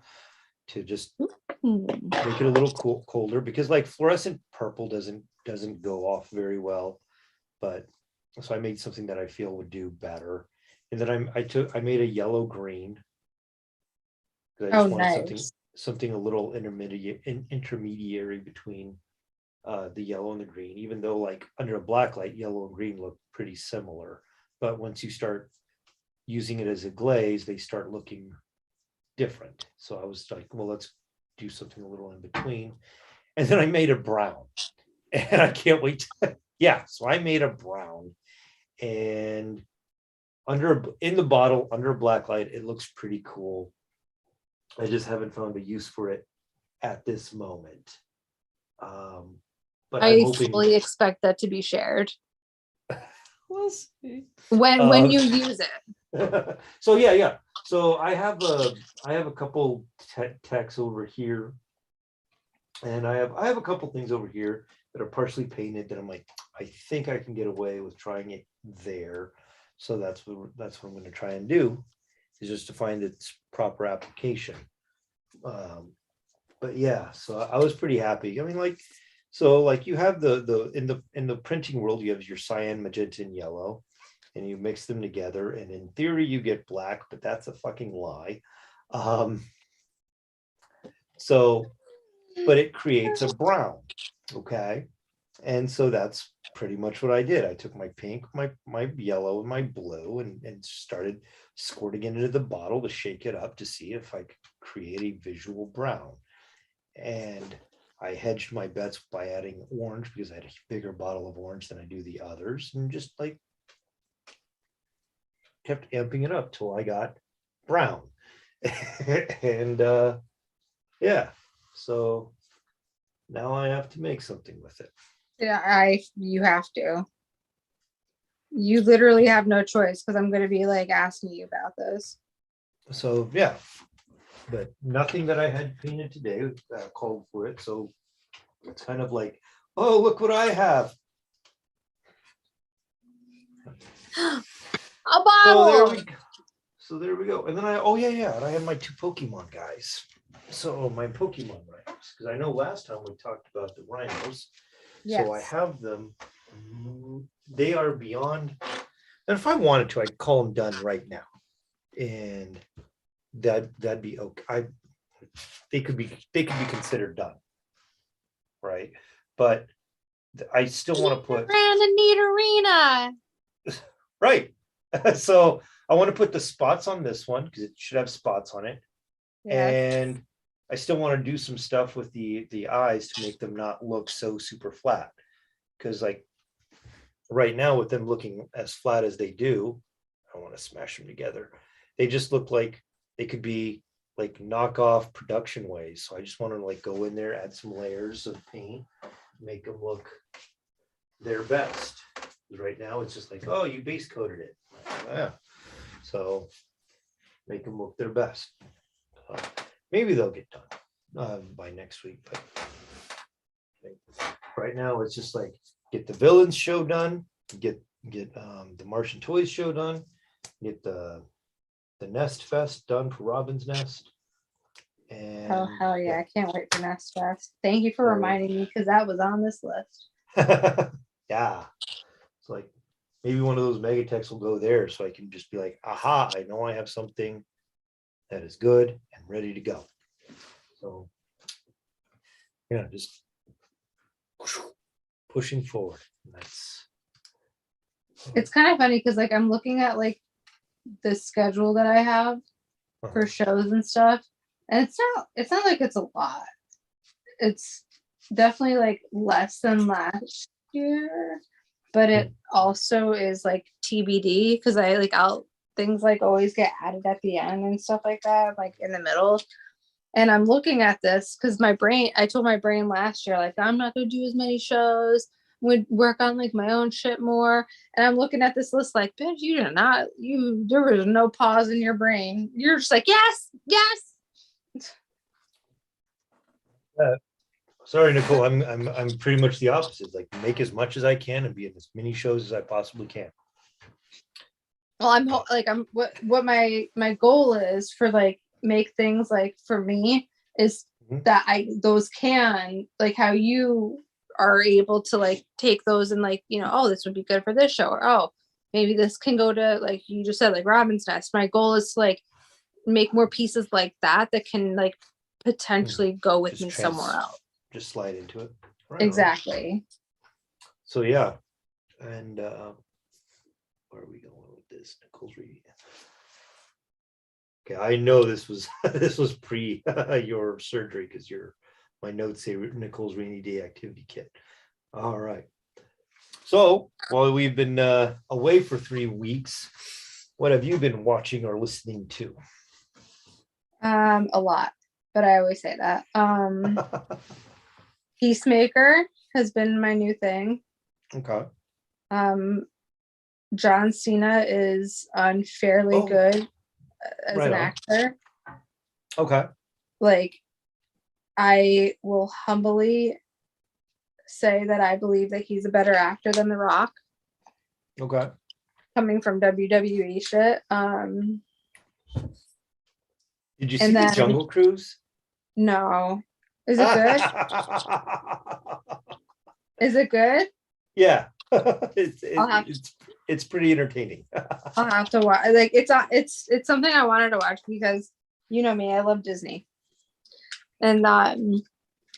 to just make it a little colder, because like fluorescent purple doesn't go off very well. But so I made something that I feel would do better. And then I made a yellow green. I just wanted something a little intermediary between the yellow and the green, even though like under a black light, yellow and green look pretty similar. But once you start using it as a glaze, they start looking different. So I was like, well, let's do something a little in between. And then I made a brown, and I can't wait so I made a brown, and in the bottle under a black light, it looks pretty cool. I just haven't found a use for it at this moment. But I fully expect that to be shared. We'll see. When you use it. So yeah. So I have a couple techs over here, and I have a couple things over here that are partially painted that I'm like, I think I can get away with trying it there. So that's what I'm going to try and do, is just to find its proper application. But yeah, so I was pretty happy. I mean, like, so like you have in the printing world, you have your cyan, magenta, and yellow, and you mix them together, and in theory you get black, but that's a fucking lie. So, but it creates a brown, okay? And so that's pretty much what I did. I took my pink, my yellow, and my blue, and started squirting it into the bottle to shake it up to see if I could create a visual brown. And I hedged my bets by adding orange, because I had a bigger bottle of orange than I do the others, and just like kept amping it up till I got brown. And yeah, so now I have to make something with it. Yeah, you have to. You literally have no choice, because I'm going to be like asking you about this. So yeah, but nothing that I had painted today called for it. So it's kind of like, oh, look what I have. A bottle. So there we go. And then and I have my 2 Pokemon guys. So my Pokemon rhinos, because I know last time we talked about the rhinos. Yes. So I have them. They are beyond. And if I wanted to, I'd call them done right now, and that'd be okay. They could be considered done, right? But I still want to put ran a neat arena, right? So I want to put the spots on this one, because it should have spots on it. Yes. And I still want to do some stuff with the eyes to make them not look so super flat, because like right now, with them looking as flat as they do, I want to smash them together. They just look like they could be like knockoff production ways. So I just want to like go in there, add some layers of paint, make them look their best. Right now, it's just like, oh, you base coated it. Yeah. So make them look their best. Maybe they'll get done by next week. But right now, it's just like get the villains show done, get the Martian Toys show done, get the Nest Fest done for Robin's Nest. And oh hell yeah, I can't wait for Nest Fest. Thank you for reminding me because that was on this list. Yeah. It's like maybe one of those Megatechs will go there so I can just be like, aha, I know I have something that is good and ready to go. So yeah, just pushing forward. That's it's kind of funny because like I'm looking at like the schedule that I have for shows and stuff, and it's not like it's a lot. It's definitely like less than last year, but it also is like TBD because I'll things like always get added at the end and stuff like that, like in the middle. And I'm looking at this because I told my brain last year, like, I'm not going to do as many shows, would work on like my own shit more. And I'm looking at this list like, bitch, there was no pause in your brain. You're just like, yes. Sorry, Nicole. I'm pretty much the opposite. Like, make as much as I can and be in as many shows as I possibly can. Well, what my goal is for like make things like for me is that those can like how you are able to like take those and like, oh, this would be good for this show, or oh, maybe this can go to like you just said, like Robin's Nest. My goal is to like make more pieces like that can like potentially go with me somewhere else. Just slide into it. Right exactly. On. So yeah. And where are we going with this? Nicole's reading. Okay, I know this was pre your surgery because my notes say Nicole's rainy day activity kit. All right. So while we've been away for 3 weeks, what have you been watching or listening to? A lot, but I always say that. Peacemaker has been my new thing. Okay. John Cena is unfairly good as an actor. Okay. Like, I will humbly say that I believe that he's a better actor than The Rock. Okay. Coming from WWE shit. Did you see the Jungle Cruise? No. Is it good? Is it good? Yeah. It's pretty entertaining. I'll have to watch. Like it's something I wanted to watch because you know me, I love Disney. And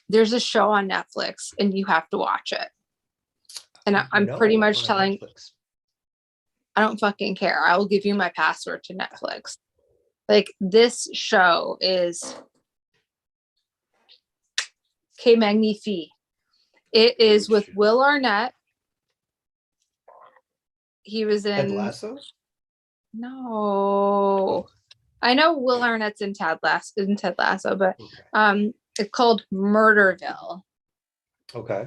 there's a show on Netflix and you have to watch it. And I'm pretty much telling Netflix. I don't fucking care. I will give you my password to Netflix. Like this show is Que Magnifique. It is with Will Arnett. He was in Ted Lasso? No. I know Will Arnett's in Ted Lasso, but it's called Murderville. Okay.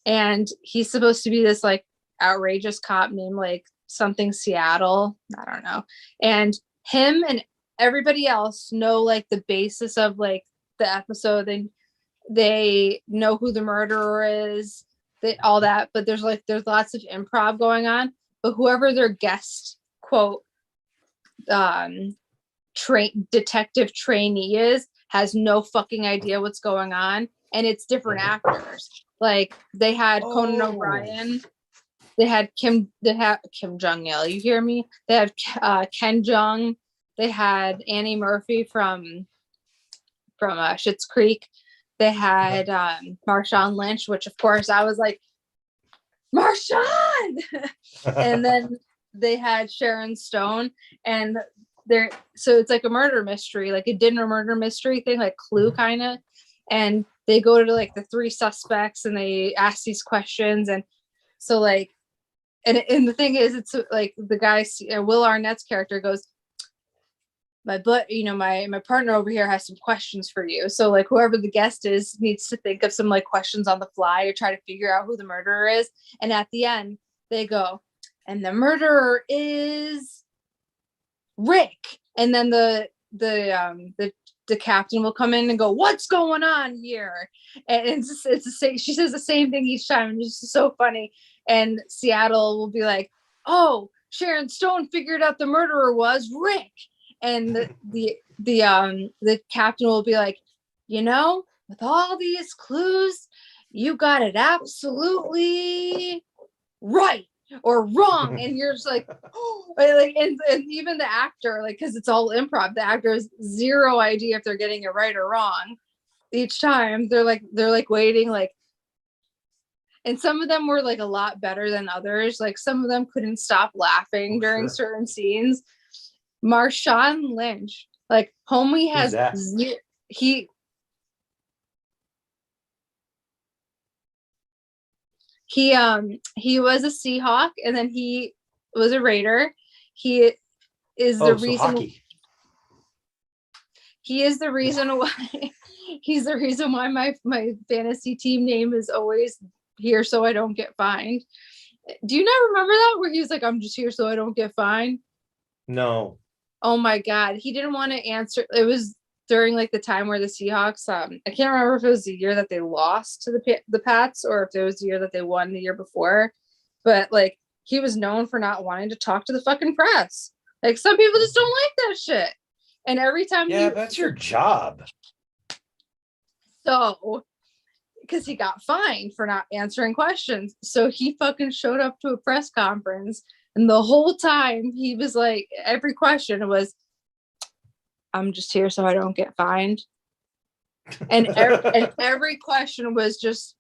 And he's supposed to be this like outrageous cop named like something Seattle. I don't know. And him and everybody else know like the basis of like the episode. They know who the murderer is, all that, but there's lots of improv going on. But whoever their guest quote detective trainee is has no fucking idea what's going on, and it's different actors. Like they had Conan O'Brien, they had Kim Jong Il. You hear me? They had Ken Jeong. They had Annie Murphy from Schitt's Creek. They had Marshawn Lynch, which of course I was like, Marshawn. And then they had Sharon Stone, and so it's like a murder mystery, like a dinner murder mystery thing, like Clue kind of. And they go to like the 3 suspects and they ask these questions, and so like, and the thing is, it's like the guy Will Arnett's character goes, my partner over here has some questions for you. So like whoever the guest is needs to think of some like questions on the fly or try to figure out who the murderer is. And at the end, they go, and the murderer is Rick. And then the captain will come in and go, what's going on here? And it's the same. She says the same thing each time, and it's just so funny. And Seattle will be like, oh, Sharon Stone figured out the murderer was Rick. And the captain will be like, you know, with all these clues, you got it absolutely right or wrong. And you're just like, oh, like, and even the actor, like, because it's all improv, the actor has zero idea if they're getting it right or wrong. Each time they're like waiting, like, and some of them were like a lot better than others. Like some of them couldn't stop laughing during certain scenes. Marshawn Lynch, like homie has he was a Seahawk and then he was a Raider. He is the reason hockey. He is the reason why he's the reason why my fantasy team name is always here so I don't get fined. Do you not remember that where he's like, I'm just here so I don't get fined? No. Oh my God. He didn't want to answer. It was during like the time where the Seahawks, I can't remember if it was the year that they lost to the Pats or if it was the year that they won the year before. But like he was known for not wanting to talk to the fucking press. Like some people just don't like that shit. And every time that's your job. So because he got fined for not answering questions. So he fucking showed up to a press conference and the whole time he was like, every question was, I'm just here so I don't get fined. And every question was just,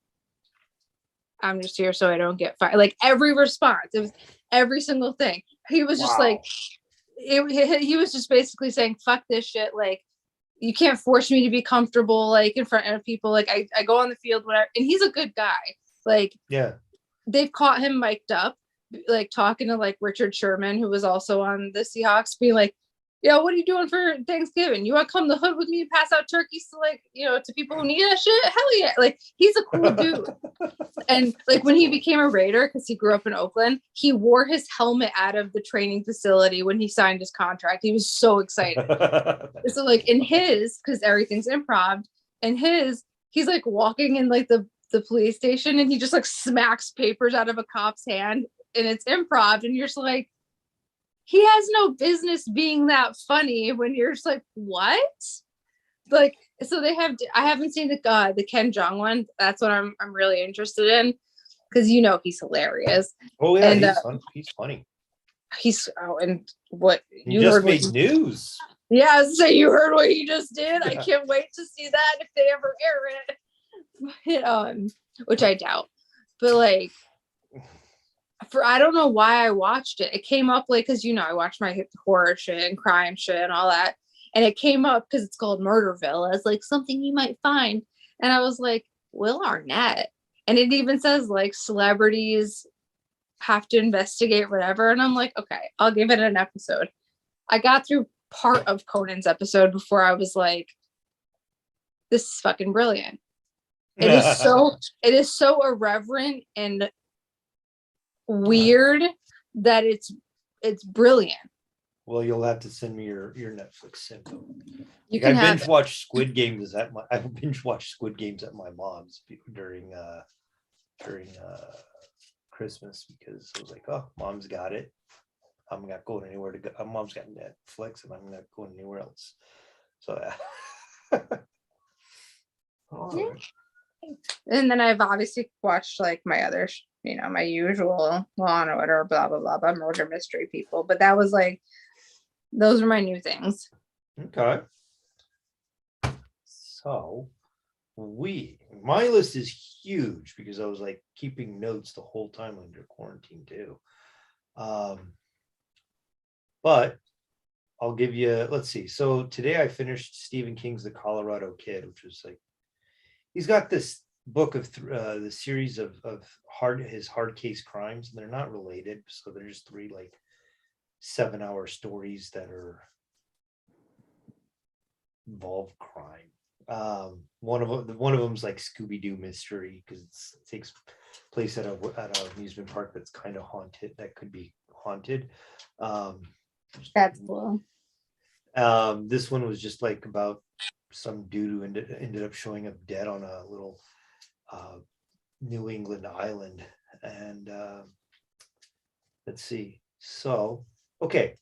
I'm just here so I don't get fined. Like every response, it was every single thing. He was just like, he was just basically saying, fuck this shit. Like, you can't force me to be comfortable, like in front of people. Like I go on the field, whatever. And he's a good guy. Like, yeah, they've caught him mic'd up, like talking to like Richard Sherman, who was also on the Seahawks, being like, yo, what are you doing for Thanksgiving? You want to come to the hood with me and pass out turkeys to like, you know, to people who need that shit? Hell yeah. Like he's a cool dude. And like when he became a Raider, because he grew up in Oakland, he wore his helmet out of the training facility when he signed his contract. He was so excited. So like in his, because everything's improv, in his, he's like walking in like the police station and he just like smacks papers out of a cop's hand and it's improv. And you're just like, he has no business being that funny when you're just like, what? Like, so they have, I haven't seen the Ken Jeong one. That's what I'm really interested in. Cause you know, he's hilarious. Oh yeah. And, he's funny. And what you just made news. Yeah. So you heard what he just did. Yeah. I can't wait to see that if they ever air it. But, which I doubt, but like, I don't know why I watched it. It came up like, cause you know, I watch my horror shit and crime shit and all that. And it came up because it's called Murderville as like something you might find. And I was like, Will Arnett. And it even says like celebrities have to investigate whatever. And I'm like, okay, I'll give it an episode. I got through part of Conan's episode before I was like, this is fucking brilliant. It is so irreverent and weird that it's brilliant. Well, you'll have to send me your Netflix info. You can I binge watch Squid Games at my mom's during Christmas because I was like, oh, mom's got it. I'm not going anywhere to go. Mom's got Netflix, and I'm not going anywhere else. So yeah. Yeah. And then I've obviously watched like my other, you know, my usual Law and Order, blah blah blah, murder mystery people. But that was like, those are my new things. Okay. So my list is huge because I was like keeping notes the whole time under quarantine too. But I'll give you, let's see. So today I finished Stephen King's The Colorado Kid, which was like, he's got this book of the series of his hard case crimes, and they're not related. So they're just 3 like 7-hour stories that involve crime. One of them's like Scooby-Doo mystery because it takes place at an amusement park that's kind of haunted, that could be haunted. That's cool. This one was just like about some dude who ended up showing up dead on a little New England island. And let's see. So, okay.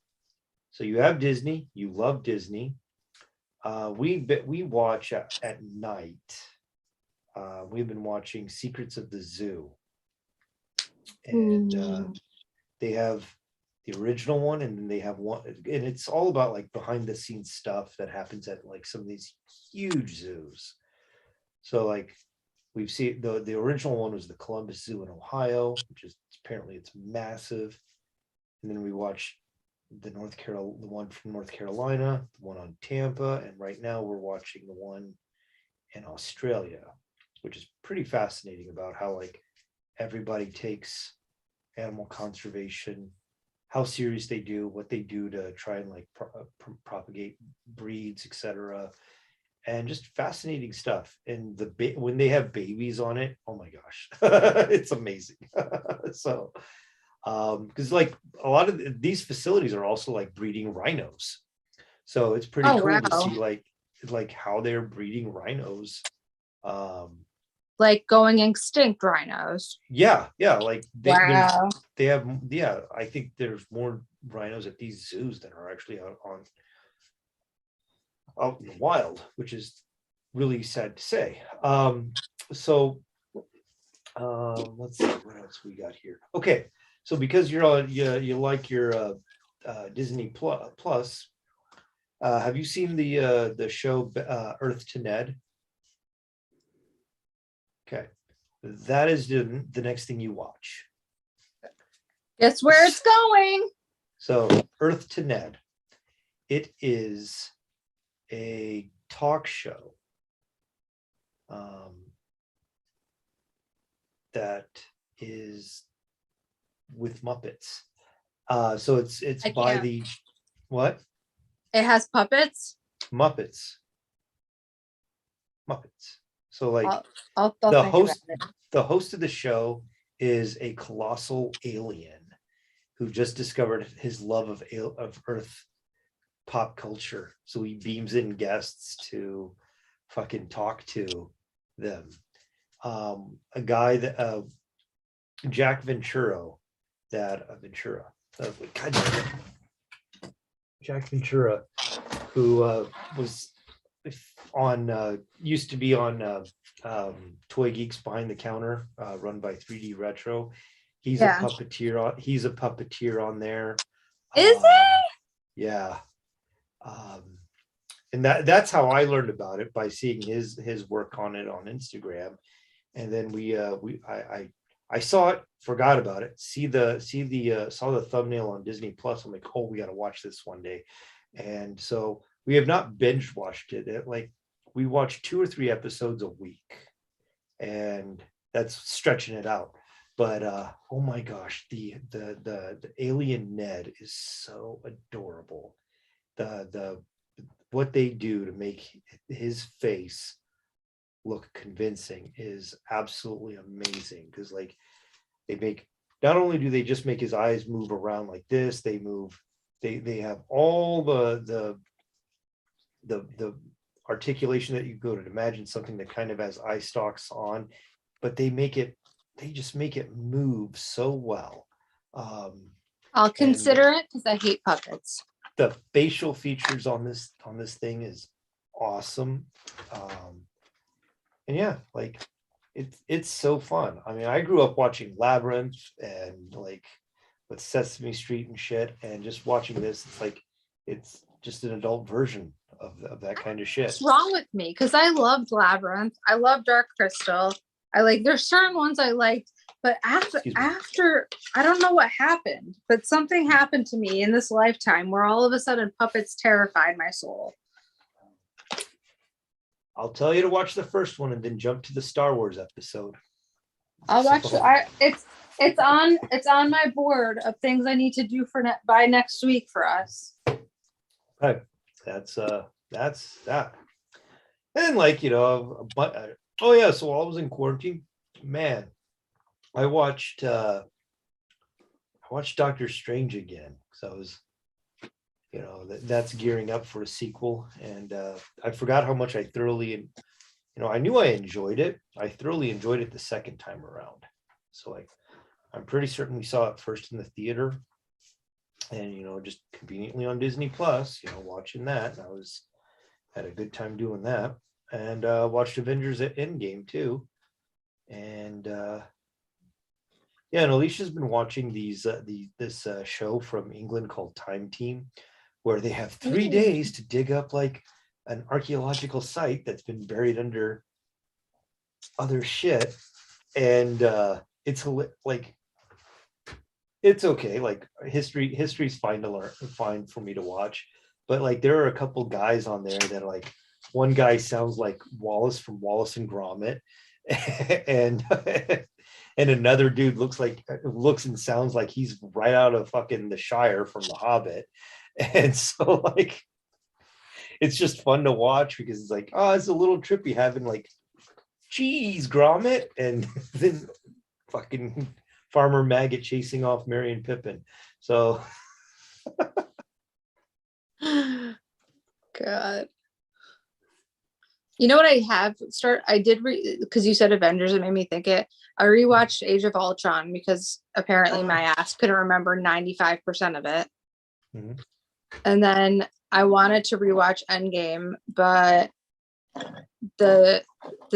So you have Disney, you love Disney. We watch at night. We've been watching Secrets of the Zoo. And they have the original one, and then they have one, and it's all about like behind the scenes stuff that happens at like some of these huge zoos. So like we've seen the original one was the Columbus Zoo in Ohio, which is apparently it's massive. And then we watched the one from North Carolina, the one on Tampa, and right now we're watching the one in Australia, which is pretty fascinating about how like everybody takes animal conservation, how serious they do, what they do to try and like propagate breeds, etc. And just fascinating stuff. And when they have babies on it, oh my gosh, it's amazing. So because like a lot of these facilities are also like breeding rhinos, so it's pretty cool to see like how they're breeding rhinos. Like going extinct rhino's. Yeah, like they Wow. they have, yeah, I think there's more rhinos at these zoos than are actually out in the wild, which is really sad to say. So let's see what else we got here. Okay, so because you're on, you like your Disney Plus, have you seen the show Earth to Ned? Okay, that is the next thing you watch. Guess where it's going. So Earth to Ned, it is a talk show that is with Muppets. So it's by the what? It has puppets. Muppets. So like I'll the host of the show is a colossal alien who just discovered his love of Earth pop culture. So he beams in guests to fucking talk to them. A guy that Jack Ventura, Jack Ventura, who was on used to be on Toy Geeks Behind the Counter, run by 3D Retro. He's a puppeteer. He's a puppeteer on there. Is he? Yeah. And that's how I learned about it, by seeing his work on it on Instagram. And then I saw it, forgot about it, saw the thumbnail on Disney Plus. I'm like, oh, we got to watch this one day. And so we have not binge watched it. Like we watch 2 or 3 episodes a week, and that's stretching it out. But oh my gosh, the alien Ned is so adorable. The what they do to make his face look convincing is absolutely amazing. Because like not only do they just make his eyes move around like this, they have all the articulation that you go to imagine something that kind of has eye stalks on, but they just make it move so well. I'll consider it, because I hate puppets. The facial features on this thing is awesome. And yeah, like it's so fun. I mean, I grew up watching Labyrinth and like with Sesame Street and shit, and just watching this, it's just an adult version of that kind of shit. What's wrong with me? Because I loved Labyrinth. I love Dark Crystal. There's certain ones I liked, but after I don't know what happened, but something happened to me in this lifetime where all of a sudden puppets terrified my soul. I'll tell you to watch the first one and then jump to the Star Wars episode. I'll watch it's on my board of things I need to do by next week for us. Okay. That's that. And like, oh yeah, so while I was in quarantine, man, I watched Doctor Strange again. So I was, that's gearing up for a sequel. And I forgot how much I thoroughly, I knew I enjoyed it. I thoroughly enjoyed it the second time around. So like, I'm pretty certain we saw it first in the theater and, just conveniently on Disney Plus, watching that. And had a good time doing that. And watched Avengers at Endgame too. And yeah, and Alicia's been watching this show from England called Time Team, where they have 3 days to dig up like an archaeological site that's been buried under other shit, and it's like it's okay. Like history's fine to learn, fine for me to watch, but like there are a couple guys on there that like one guy sounds like Wallace from Wallace and Gromit, and and another dude looks and sounds like he's right out of fucking the Shire from The Hobbit. And so like it's just fun to watch because it's like, oh, it's a little trippy having like cheese Gromit and then fucking Farmer Maggot chasing off Merry and Pippin. So God. You know what I did because you said Avengers, it made me think it. I rewatched Age of Ultron because apparently my ass couldn't remember 95% of it. Mm-hmm. And then I wanted to rewatch Endgame, but the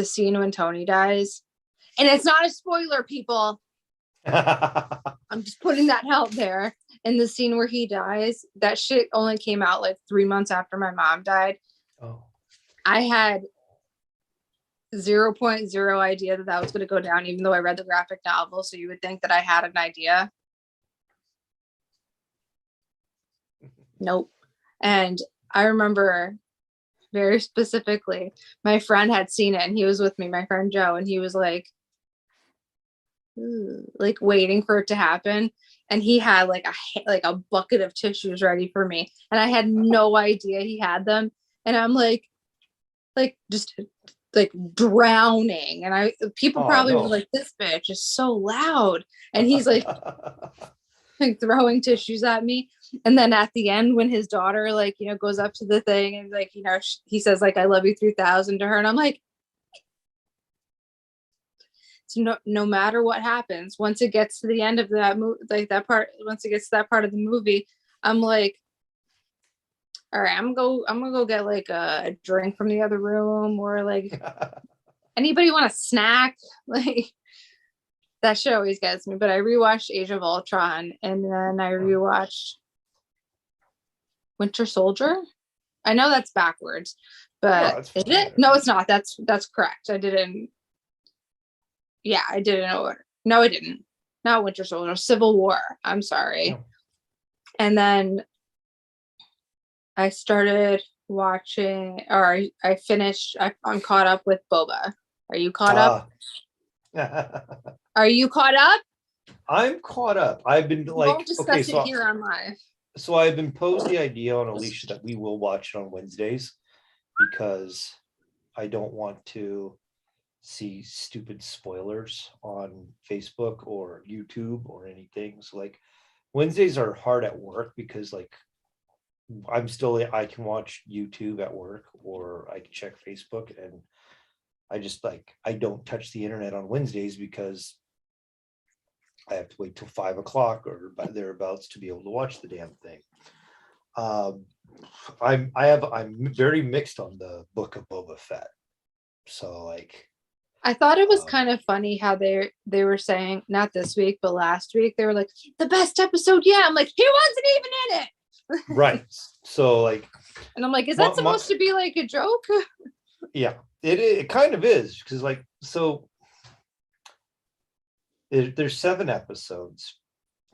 scene when Tony dies, and it's not a spoiler, people. I'm just putting that out there. And the scene where he dies, that shit only came out like 3 months after my mom died. Oh. I had 0.0 idea that was going to go down, even though I read the graphic novel. So you would think that I had an idea. Nope. And I remember very specifically, my friend had seen it and he was with me, my friend Joe, and he was like waiting for it to happen. And he had like a bucket of tissues ready for me. And I had no idea he had them. And I'm like just like drowning. And people probably were like, this bitch is so loud. And he's like throwing tissues at me. And then at the end, when his daughter goes up to the thing and he says like, I love you 3000 to her. And I'm like, so no matter what happens, once it gets to the end of that movie, once it gets to that part of the movie, I'm like, all right, I'm gonna go get like a drink from the other room, or like anybody want a snack? Like that shit always gets me. But I rewatched Age of Ultron, and then I rewatched Winter Soldier. I know that's backwards, but is it? No, it's not. That's correct. I didn't. Yeah, I did it in order. No, I didn't. Not Winter Soldier. Civil War. I'm sorry. No. And then I started watching, or I finished. I'm caught up with Boba. Are you caught up? Are you caught up? I'm caught up. I've been like, won't discuss it here on live. So I've been posed the idea on Alicia that we will watch it on Wednesdays because I don't want to see stupid spoilers on Facebook or YouTube or anything. So like Wednesdays are hard at work because like I can watch YouTube at work or I can check Facebook, and I don't touch the internet on Wednesdays because I have to wait till 5 o'clock or thereabouts to be able to watch the damn thing. I'm very mixed on the Book of Boba Fett. So like I thought it was kind of funny how they were saying, not this week, but last week, they were like, the best episode. Yeah. I'm like, he wasn't even in it. Right. So like, and I'm like, is that supposed to be like a joke? Yeah, it kind of is. Because like, so there's 7 episodes.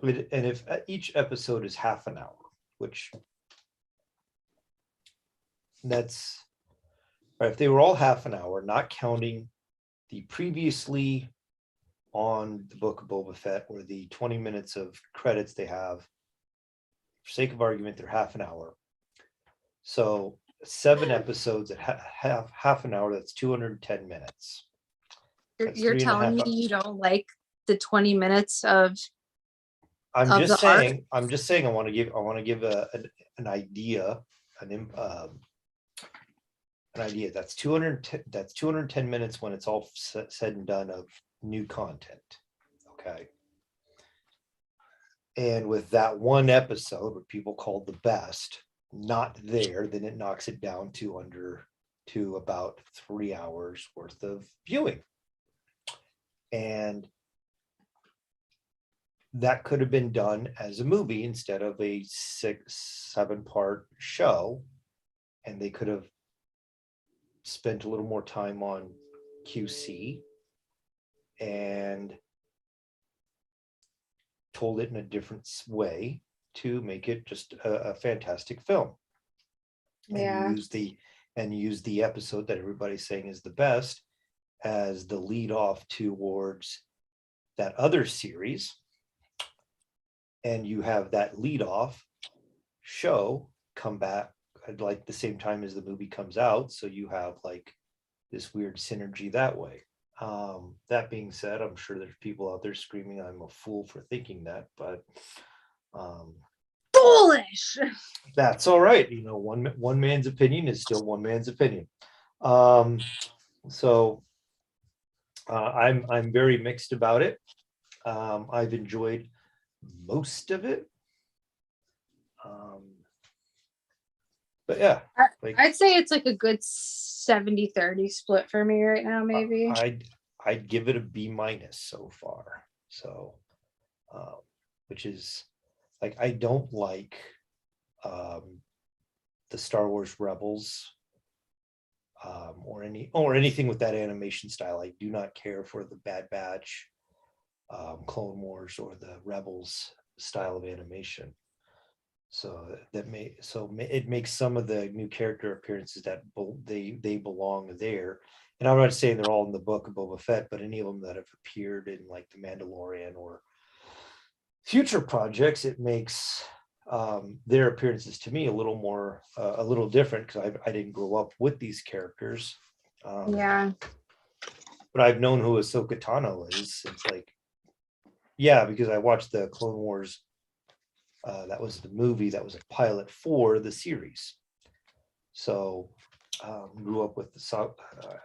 And if each episode is half an hour, which that's right. If they were all half an hour, not counting the previously on the Book of Boba Fett or the 20 minutes of credits they have, for sake of argument, they're half an hour. So 7 episodes at half an hour, that's 210 minutes. You're telling me you don't like the 20 minutes of I'm of just the arc. saying. I'm just saying. I want to give an idea, an idea. That's 210. That's 210 minutes when it's all said and done of new content. Okay. And with that one episode, what people called the best, not there, then it knocks it down to about 3 hours worth of viewing. And that could have been done as a movie instead of a 6-7 part show. And they could have spent a little more time on QC and told it in a different way to make it just a fantastic film. Yeah. And use the episode that everybody's saying is the best as the lead off towards that other series. And you have that lead off show come back at like the same time as the movie comes out. So you have like this weird synergy that way. That being said, I'm sure there's people out there screaming I'm a fool for thinking that, but foolish. That's all right. You know, one man's opinion is still one man's opinion. So I'm very mixed about it. I've enjoyed most of it. But yeah, like, I'd say it's like a good 70-30 split for me right now, maybe. I'd give it a B- so far. So, which is like, I don't like the Star Wars Rebels or anything with that animation style. I do not care for the Bad Batch, Clone Wars, or the Rebels style of animation. So it makes some of the new character appearances that they belong there. And I'm not saying they're all in the book of Boba Fett, but any of them that have appeared in like the Mandalorian or future projects, it makes their appearances to me a little different, because I didn't grow up with these characters. Yeah. But I've known who Ahsoka Tano is since because I watched the Clone Wars. That was the movie that was a pilot for the series. So grew up with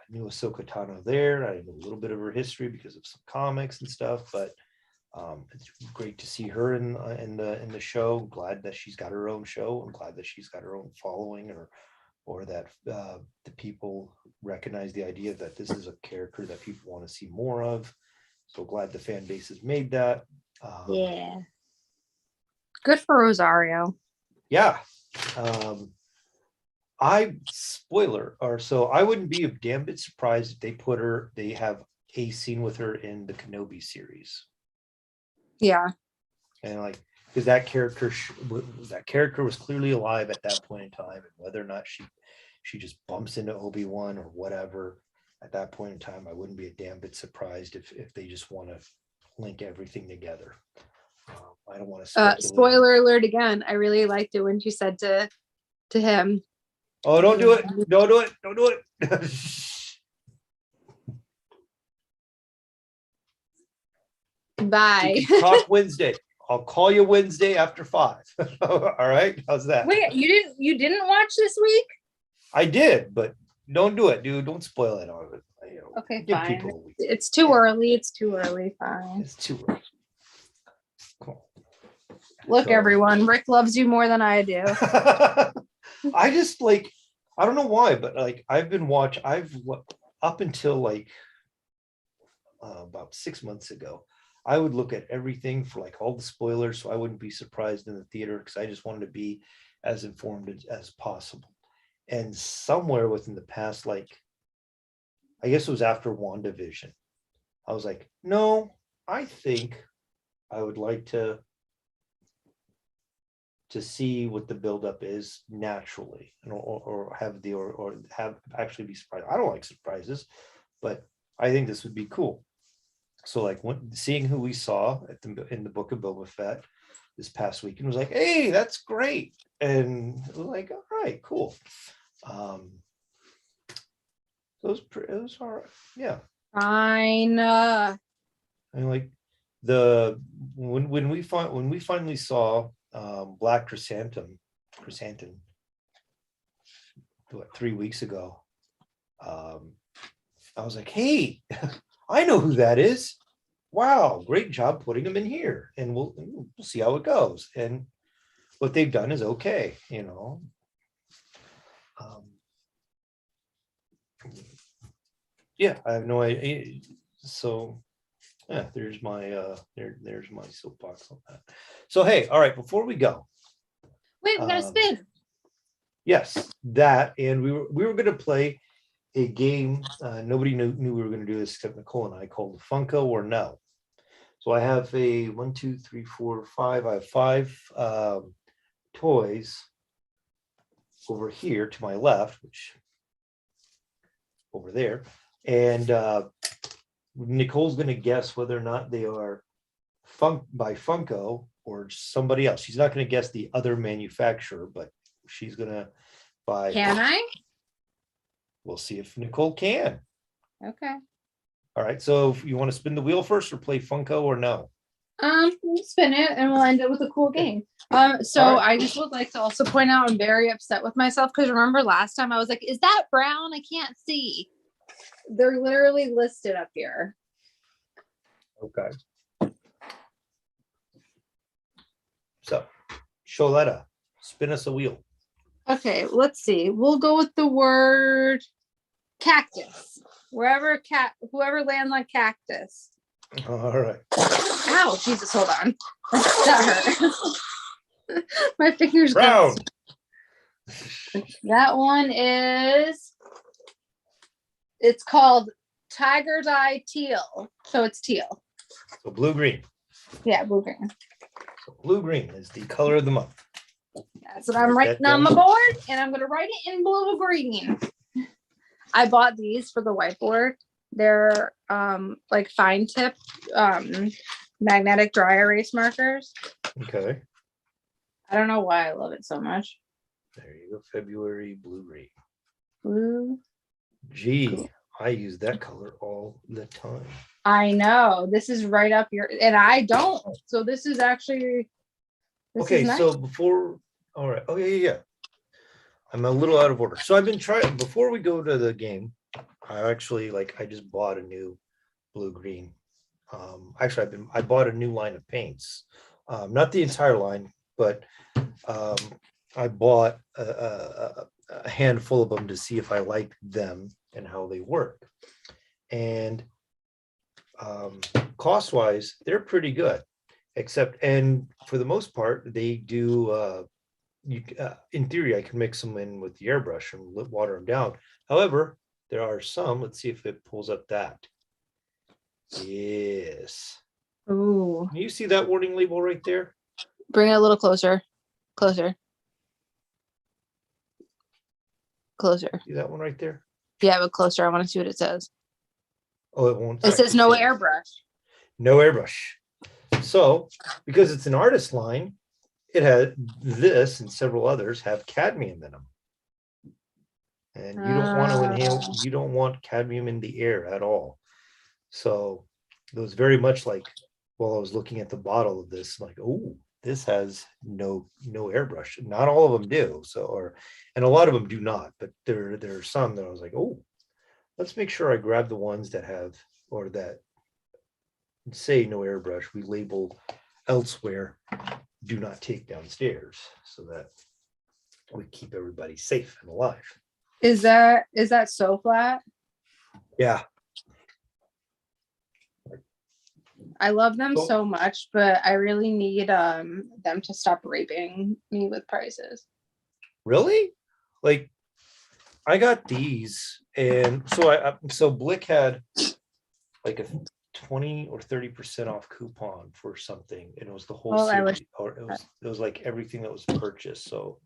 knew Ahsoka Tano there. I knew a little bit of her history because of some comics and stuff, but it's great to see her in the show. Glad that she's got her own show. I'm glad that she's got her own following, or that the people recognize the idea that this is a character that people want to see more of. So glad the fan base has made that. Yeah. Good for Rosario. Yeah. I wouldn't be a damn bit surprised if they have a scene with her in the Kenobi series. Yeah. And like, because that character was clearly alive at that point in time, and whether or not she just bumps into Obi-Wan or whatever at that point in time, I wouldn't be a damn bit surprised if they just want to link everything together. I don't want to spoiler alert again. I really liked it when she said to him, "Oh, don't do it! Don't do it! Don't do it!" Bye. Talk Wednesday. I'll call you Wednesday after 5. All right, how's that? Wait, you didn't watch this week? I did, but don't do it, dude. Don't spoil it all of it. Okay, fine. It's too early. It's too early. Fine. It's too early. Cool. Look, everyone, Rick loves you more than I do. I just I don't know why, but I've up until about 6 months ago, I would look at everything for all the spoilers, so I wouldn't be surprised in the theater, because I just wanted to be as informed as possible. And somewhere within the past, I guess it was after WandaVision, I was like, no, I think I would like to see what the buildup is naturally, or have actually be surprised. I don't like surprises, but I think this would be cool. So seeing who we saw in the book of Boba Fett this past weekend was like, hey, that's great. And it was like, all right, cool. It was all right. Yeah. Fine. And when we finally saw Black Chrysanthemum, what, 3 weeks ago, I was like, hey, I know who that is. Wow, great job putting them in here, and we'll see how it goes. And what they've done is okay, you know. Yeah, I have no idea. So yeah, there's my there's my soapbox on that. So hey, all right, before we go. Wait, we gotta spin. Yes, that, and we were gonna play a game. Nobody knew we were gonna do this except Nicole and I, called Funko or No. So I have a 1, 2, 3, 4, 5. I have 5 toys over here to my left, which over there, and Nicole's going to guess whether or not they are by Funko or somebody else. She's not going to guess the other manufacturer, but she's going to buy. Can I? We'll see if Nicole can. Okay. All right. So if you want to spin the wheel first, or play Funko or No? We'll spin it and we'll end it with a cool game. So right. I just would like to also point out I'm very upset with myself because remember last time I was like, is that brown? I can't see. They're literally listed up here. Okay. So, Sholetta, spin us a wheel. Okay, let's see. We'll go with the word cactus. Whoever lands on cactus. All right. Ow, Jesus, hold on. That hurt. My fingers brown. That one is, it's called Tiger's Eye Teal. So it's teal. So blue-green. Yeah, blue-green. So blue-green is the color of the month. That's what I'm writing on the board, and I'm going to write it in blue-green. I bought these for the whiteboard. They're like fine tip magnetic dry erase markers. Okay. I don't know why I love it so much. There you go. February blue-green. Blue. Gee, cool. I use that color all the time. I know. This is right up your, and I don't. So this is actually. Okay, nice. So before, all right. Oh yeah. I'm a little out of order. So I've been trying, before we go to the game, I actually I just bought a new blue-green. Actually, I bought a new line of paints. Not the entire line, but I bought a handful of them to see if I liked them and how they work. And cost-wise, they're pretty good. And for the most part, they do. In theory, I can mix them in with the airbrush and water them down. However, there are some. Let's see if it pulls up that. Yes. Ooh. Can you see that warning label right there? Bring it a little closer. Closer. See that one right there? Yeah, but closer. I want to see what it says. Oh, it won't. It says no airbrush. No airbrush. So, because it's an artist line, it has this and several others have cadmium in them. And you don't want to inhale, you don't want cadmium in the air at all. So it was very much like, while I was looking at the bottle of this, like, oh, this has no airbrush. Not all of them do. So, and a lot of them do not, but there are some that I was like, oh, let's make sure I grab the ones that have, or that say no airbrush. We label elsewhere, do not take downstairs, so that we keep everybody safe and alive. Is that so flat? Yeah. I love them so much, but I really need them to stop raping me with prices. Really? Like, I got these, and so Blick had like a 20 or 30% off coupon for something, and it was the whole series, or it was like everything that was purchased. So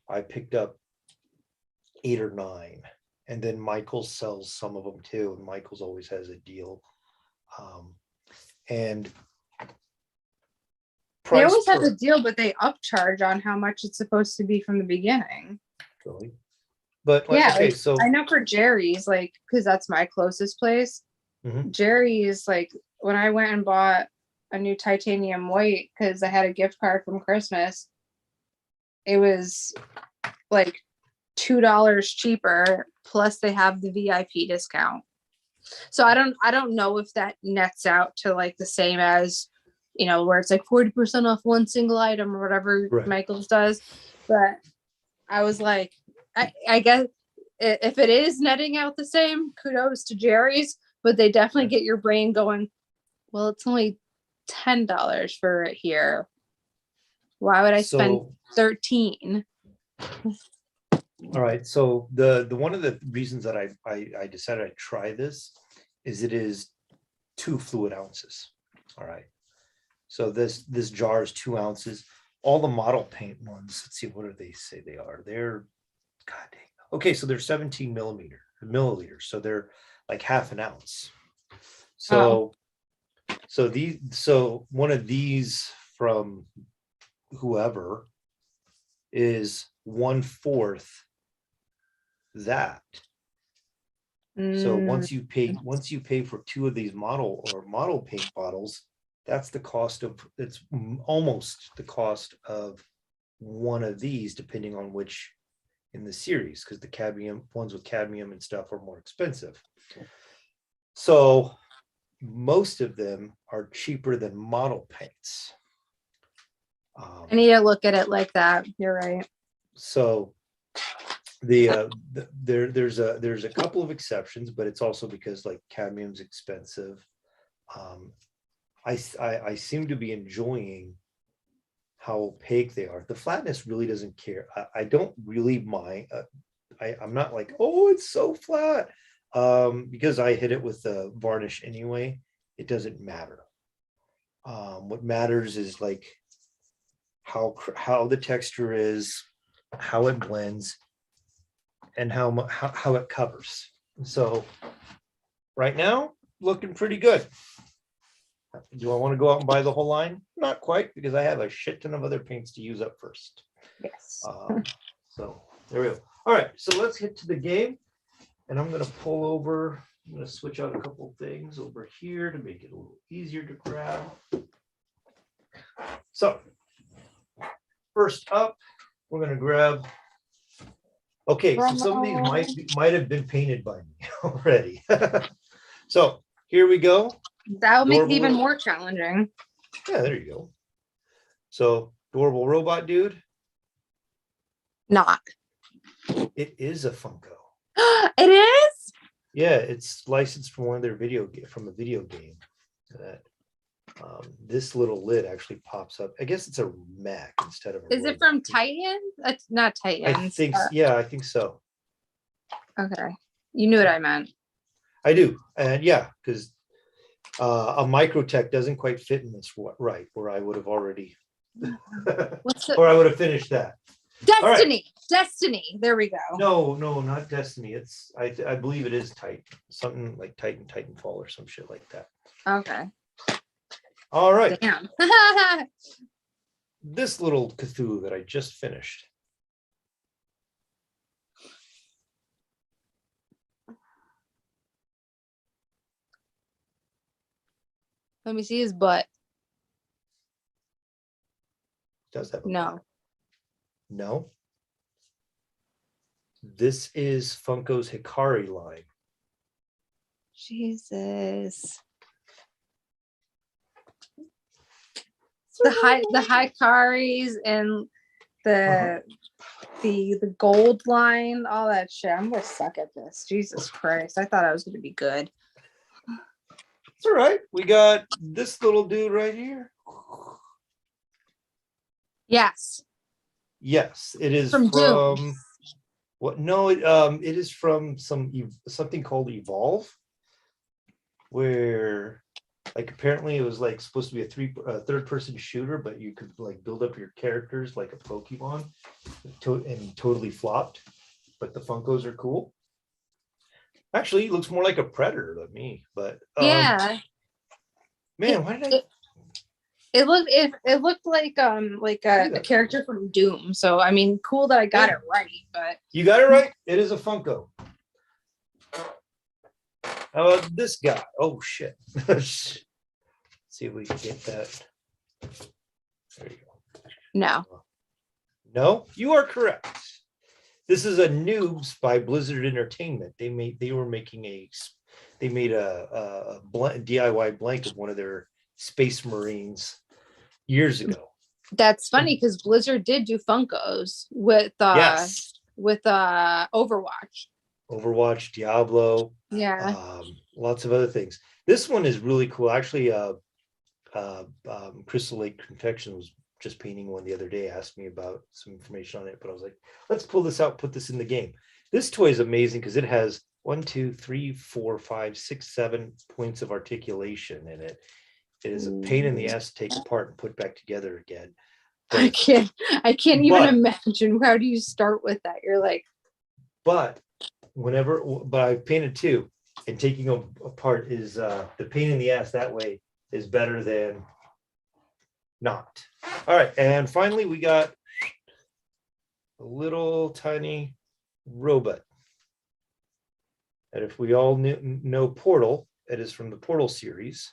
I picked up 8 or 9, and then Michaels sells some of them too, and Michaels always has a deal. And they always have a deal, but they upcharge on how much it's supposed to be from the beginning. Really? But yeah, okay, so I know for Jerry's, like, because that's my closest place. Mm-hmm. Jerry's, like, when I went and bought a new titanium white because I had a gift card from Christmas. It was like $2 cheaper, plus they have the VIP discount. So I don't know if that nets out to like the same as, you know, where it's like 40% off one single item or whatever Michael's does. But I was like, I guess if it is netting out the same, kudos to Jerry's, but they definitely get your brain going, well, it's only $10 for it here. Why would I spend 13? All right. So the one of the reasons that I decided I'd try this is it is 2 fluid ounces. All right. So this jar is 2 ounces. All the model paint ones, let's see, what do they say they are? They're, God dang. Okay, so they're 17 milliliters. So they're like half an ounce. So so one of these from whoever is 1/4 that. So once you pay for 2 of these model paint bottles, that's the cost of, it's almost the cost of one of these, depending on which in the series, because the cadmium ones with cadmium and stuff are more expensive. So most of them are cheaper than model paints. I need to look at it like that. You're right. So there's a couple of exceptions, but it's also because like cadmium's expensive. I seem to be enjoying how opaque they are. The flatness really doesn't care. I don't really mind. I'm not like, oh, it's so flat, because I hit it with the varnish anyway. It doesn't matter. What matters is like how the texture is, how it blends, and how it covers. So right now, looking pretty good. Do I want to go out and buy the whole line? Not quite, because I have a shit ton of other paints to use up first. Yes. So there we go. All right, so let's get to the game. And I'm going to pull over. I'm going to switch out a couple things over here to make it a little easier to grab. So first up, we're going to grab. Okay, so some of these might have been painted by me already. So here we go. That'll make it even more challenging. Yeah, there you go. So Adorable Robot Dude. Not. It is a Funko. It is? Yeah, it's licensed from one of their video game. That this little lid actually pops up. I guess it's a Mac instead of a Is it from Titan? It's not Titan. I think yeah, I think so. Okay. You knew what I meant. I do. And yeah, because a Microtech doesn't quite fit in this right, where I would have already or I would have finished that. Destiny. Right. Destiny. There we go. No, not Destiny. It's I believe it is Titan. Something like Titanfall or some shit like that. Okay. All right. Damn. This little Cthulhu that I just finished. Let me see his butt. Does have a no. butt. No. This is Funko's Hikari line. Jesus. The Hikaris and the gold line, all that shit. I'm gonna suck at this. Jesus Christ. I thought I was gonna be good. It's all right. We got this little dude right here. Yes. Yes, it is from Doom. What? No, it is from something called Evolve, where like apparently it was like supposed to be a third-person shooter, but you could like build up your characters like a Pokemon, and totally flopped. But the Funkos are cool. Actually, it looks more like a Predator than me, but yeah. Man, why did I? It looked like a character from Doom. So I mean, cool that I got it right, but you got it right. It is a Funko. How about this guy? Oh shit. See if we can get that. There you go. No. No, you are correct. This is a Noobs by Blizzard Entertainment. They made a DIY blank of one of their Space Marines years ago. That's funny because Blizzard did do Funkos with Yes. Overwatch, Diablo, yeah, lots of other things. This one is really cool. Actually, Crystal Lake Confection was just painting one the other day, asked me about some information on it, but I was like, let's pull this out, put this in the game. This toy is amazing because it has 1, 2, 3, 4, 5, 6, 7 points of articulation in it. It is a pain in the ass to take apart and put back together again. I can't even imagine. How do you start with that? You're like, but I've painted 2, and taking them apart is the pain in the ass that way is better than not. All right, and finally we got a little tiny robot. And if we all know Portal, it is from the Portal series.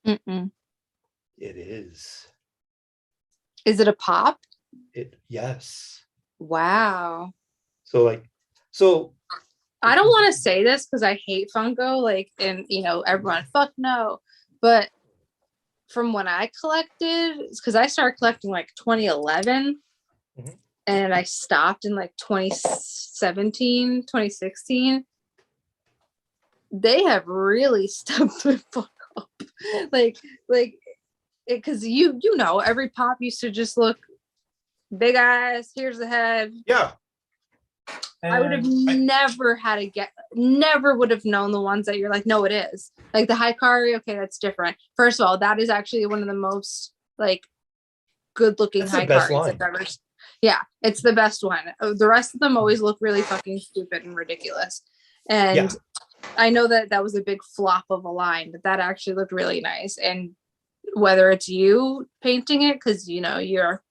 mm-mm. It is. Is it a pop? Yes. Wow. So I don't want to say this because I hate Funko, like, and everyone, fuck no. But from when I collected, because I started collecting like 2011, and I stopped in like 2017, 2016. They have really stepped the fuck up. like because every pop used to just look big eyes, here's the head. Yeah. I would have never would have known the ones that you're like, no, it is. Like the Hikari, okay, that's different. First of all, that is actually one of the most like good looking Hikaris I've ever seen. Yeah, it's the best one. The rest of them always look really fucking stupid and ridiculous. And I know that was a big flop of a line, but that actually looked really nice. And whether it's you painting it because you're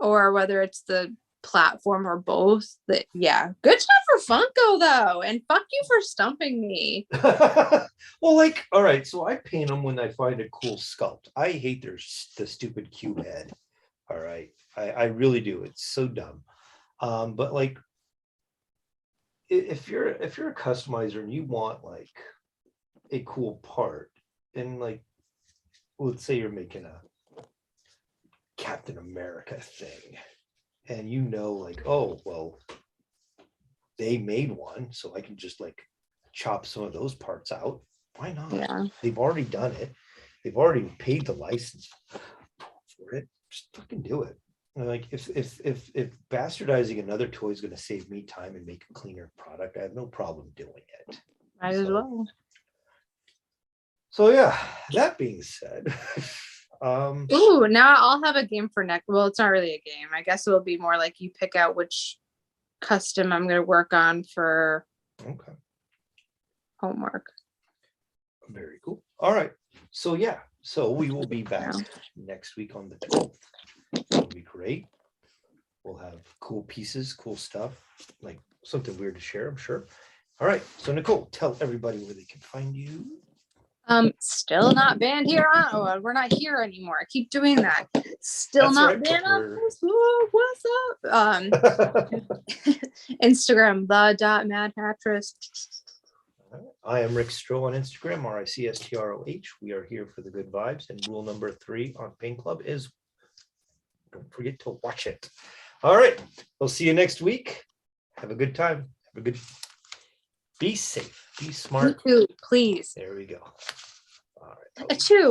or whether it's the platform or both, good job for Funko though, and fuck you for stumping me. Well, all right, so I paint them when I find a cool sculpt. I hate the stupid cube head. All right, I really do. It's so dumb. But like if you're a customizer and you want like a cool part, and like let's say you're making a Captain America thing, and like, oh well, they made one, so I can just like chop some of those parts out. Why not? Yeah. They've already done it. They've already paid the license for it. Just fucking do it. Like if bastardizing another toy is going to save me time and make a cleaner product, I have no problem doing it. Might as well. So yeah, that being said, ooh, now I'll have a game for next. Well, it's not really a game. I guess it'll be more like you pick out which custom I'm going to work on for homework. Very cool. All right. So yeah, so we will be back next week on the 12th. It'll be great. We'll have cool pieces, cool stuff, like something weird to share, I'm sure. All right. So Nicole, tell everybody where they can find you. Still not banned here on. Oh, we're not here anymore. I keep doing that. Still not banned on Facebook. What's up? Instagram, the.madhattress. I am Rick Stroh on Instagram, RICSTROH. We are here for the good vibes. And rule number 3 on Paint Club is don't forget to watch it. All right. We'll see you next week. Have a good time. Be safe. Be smart. You too, please. There we go. All right. Achoo.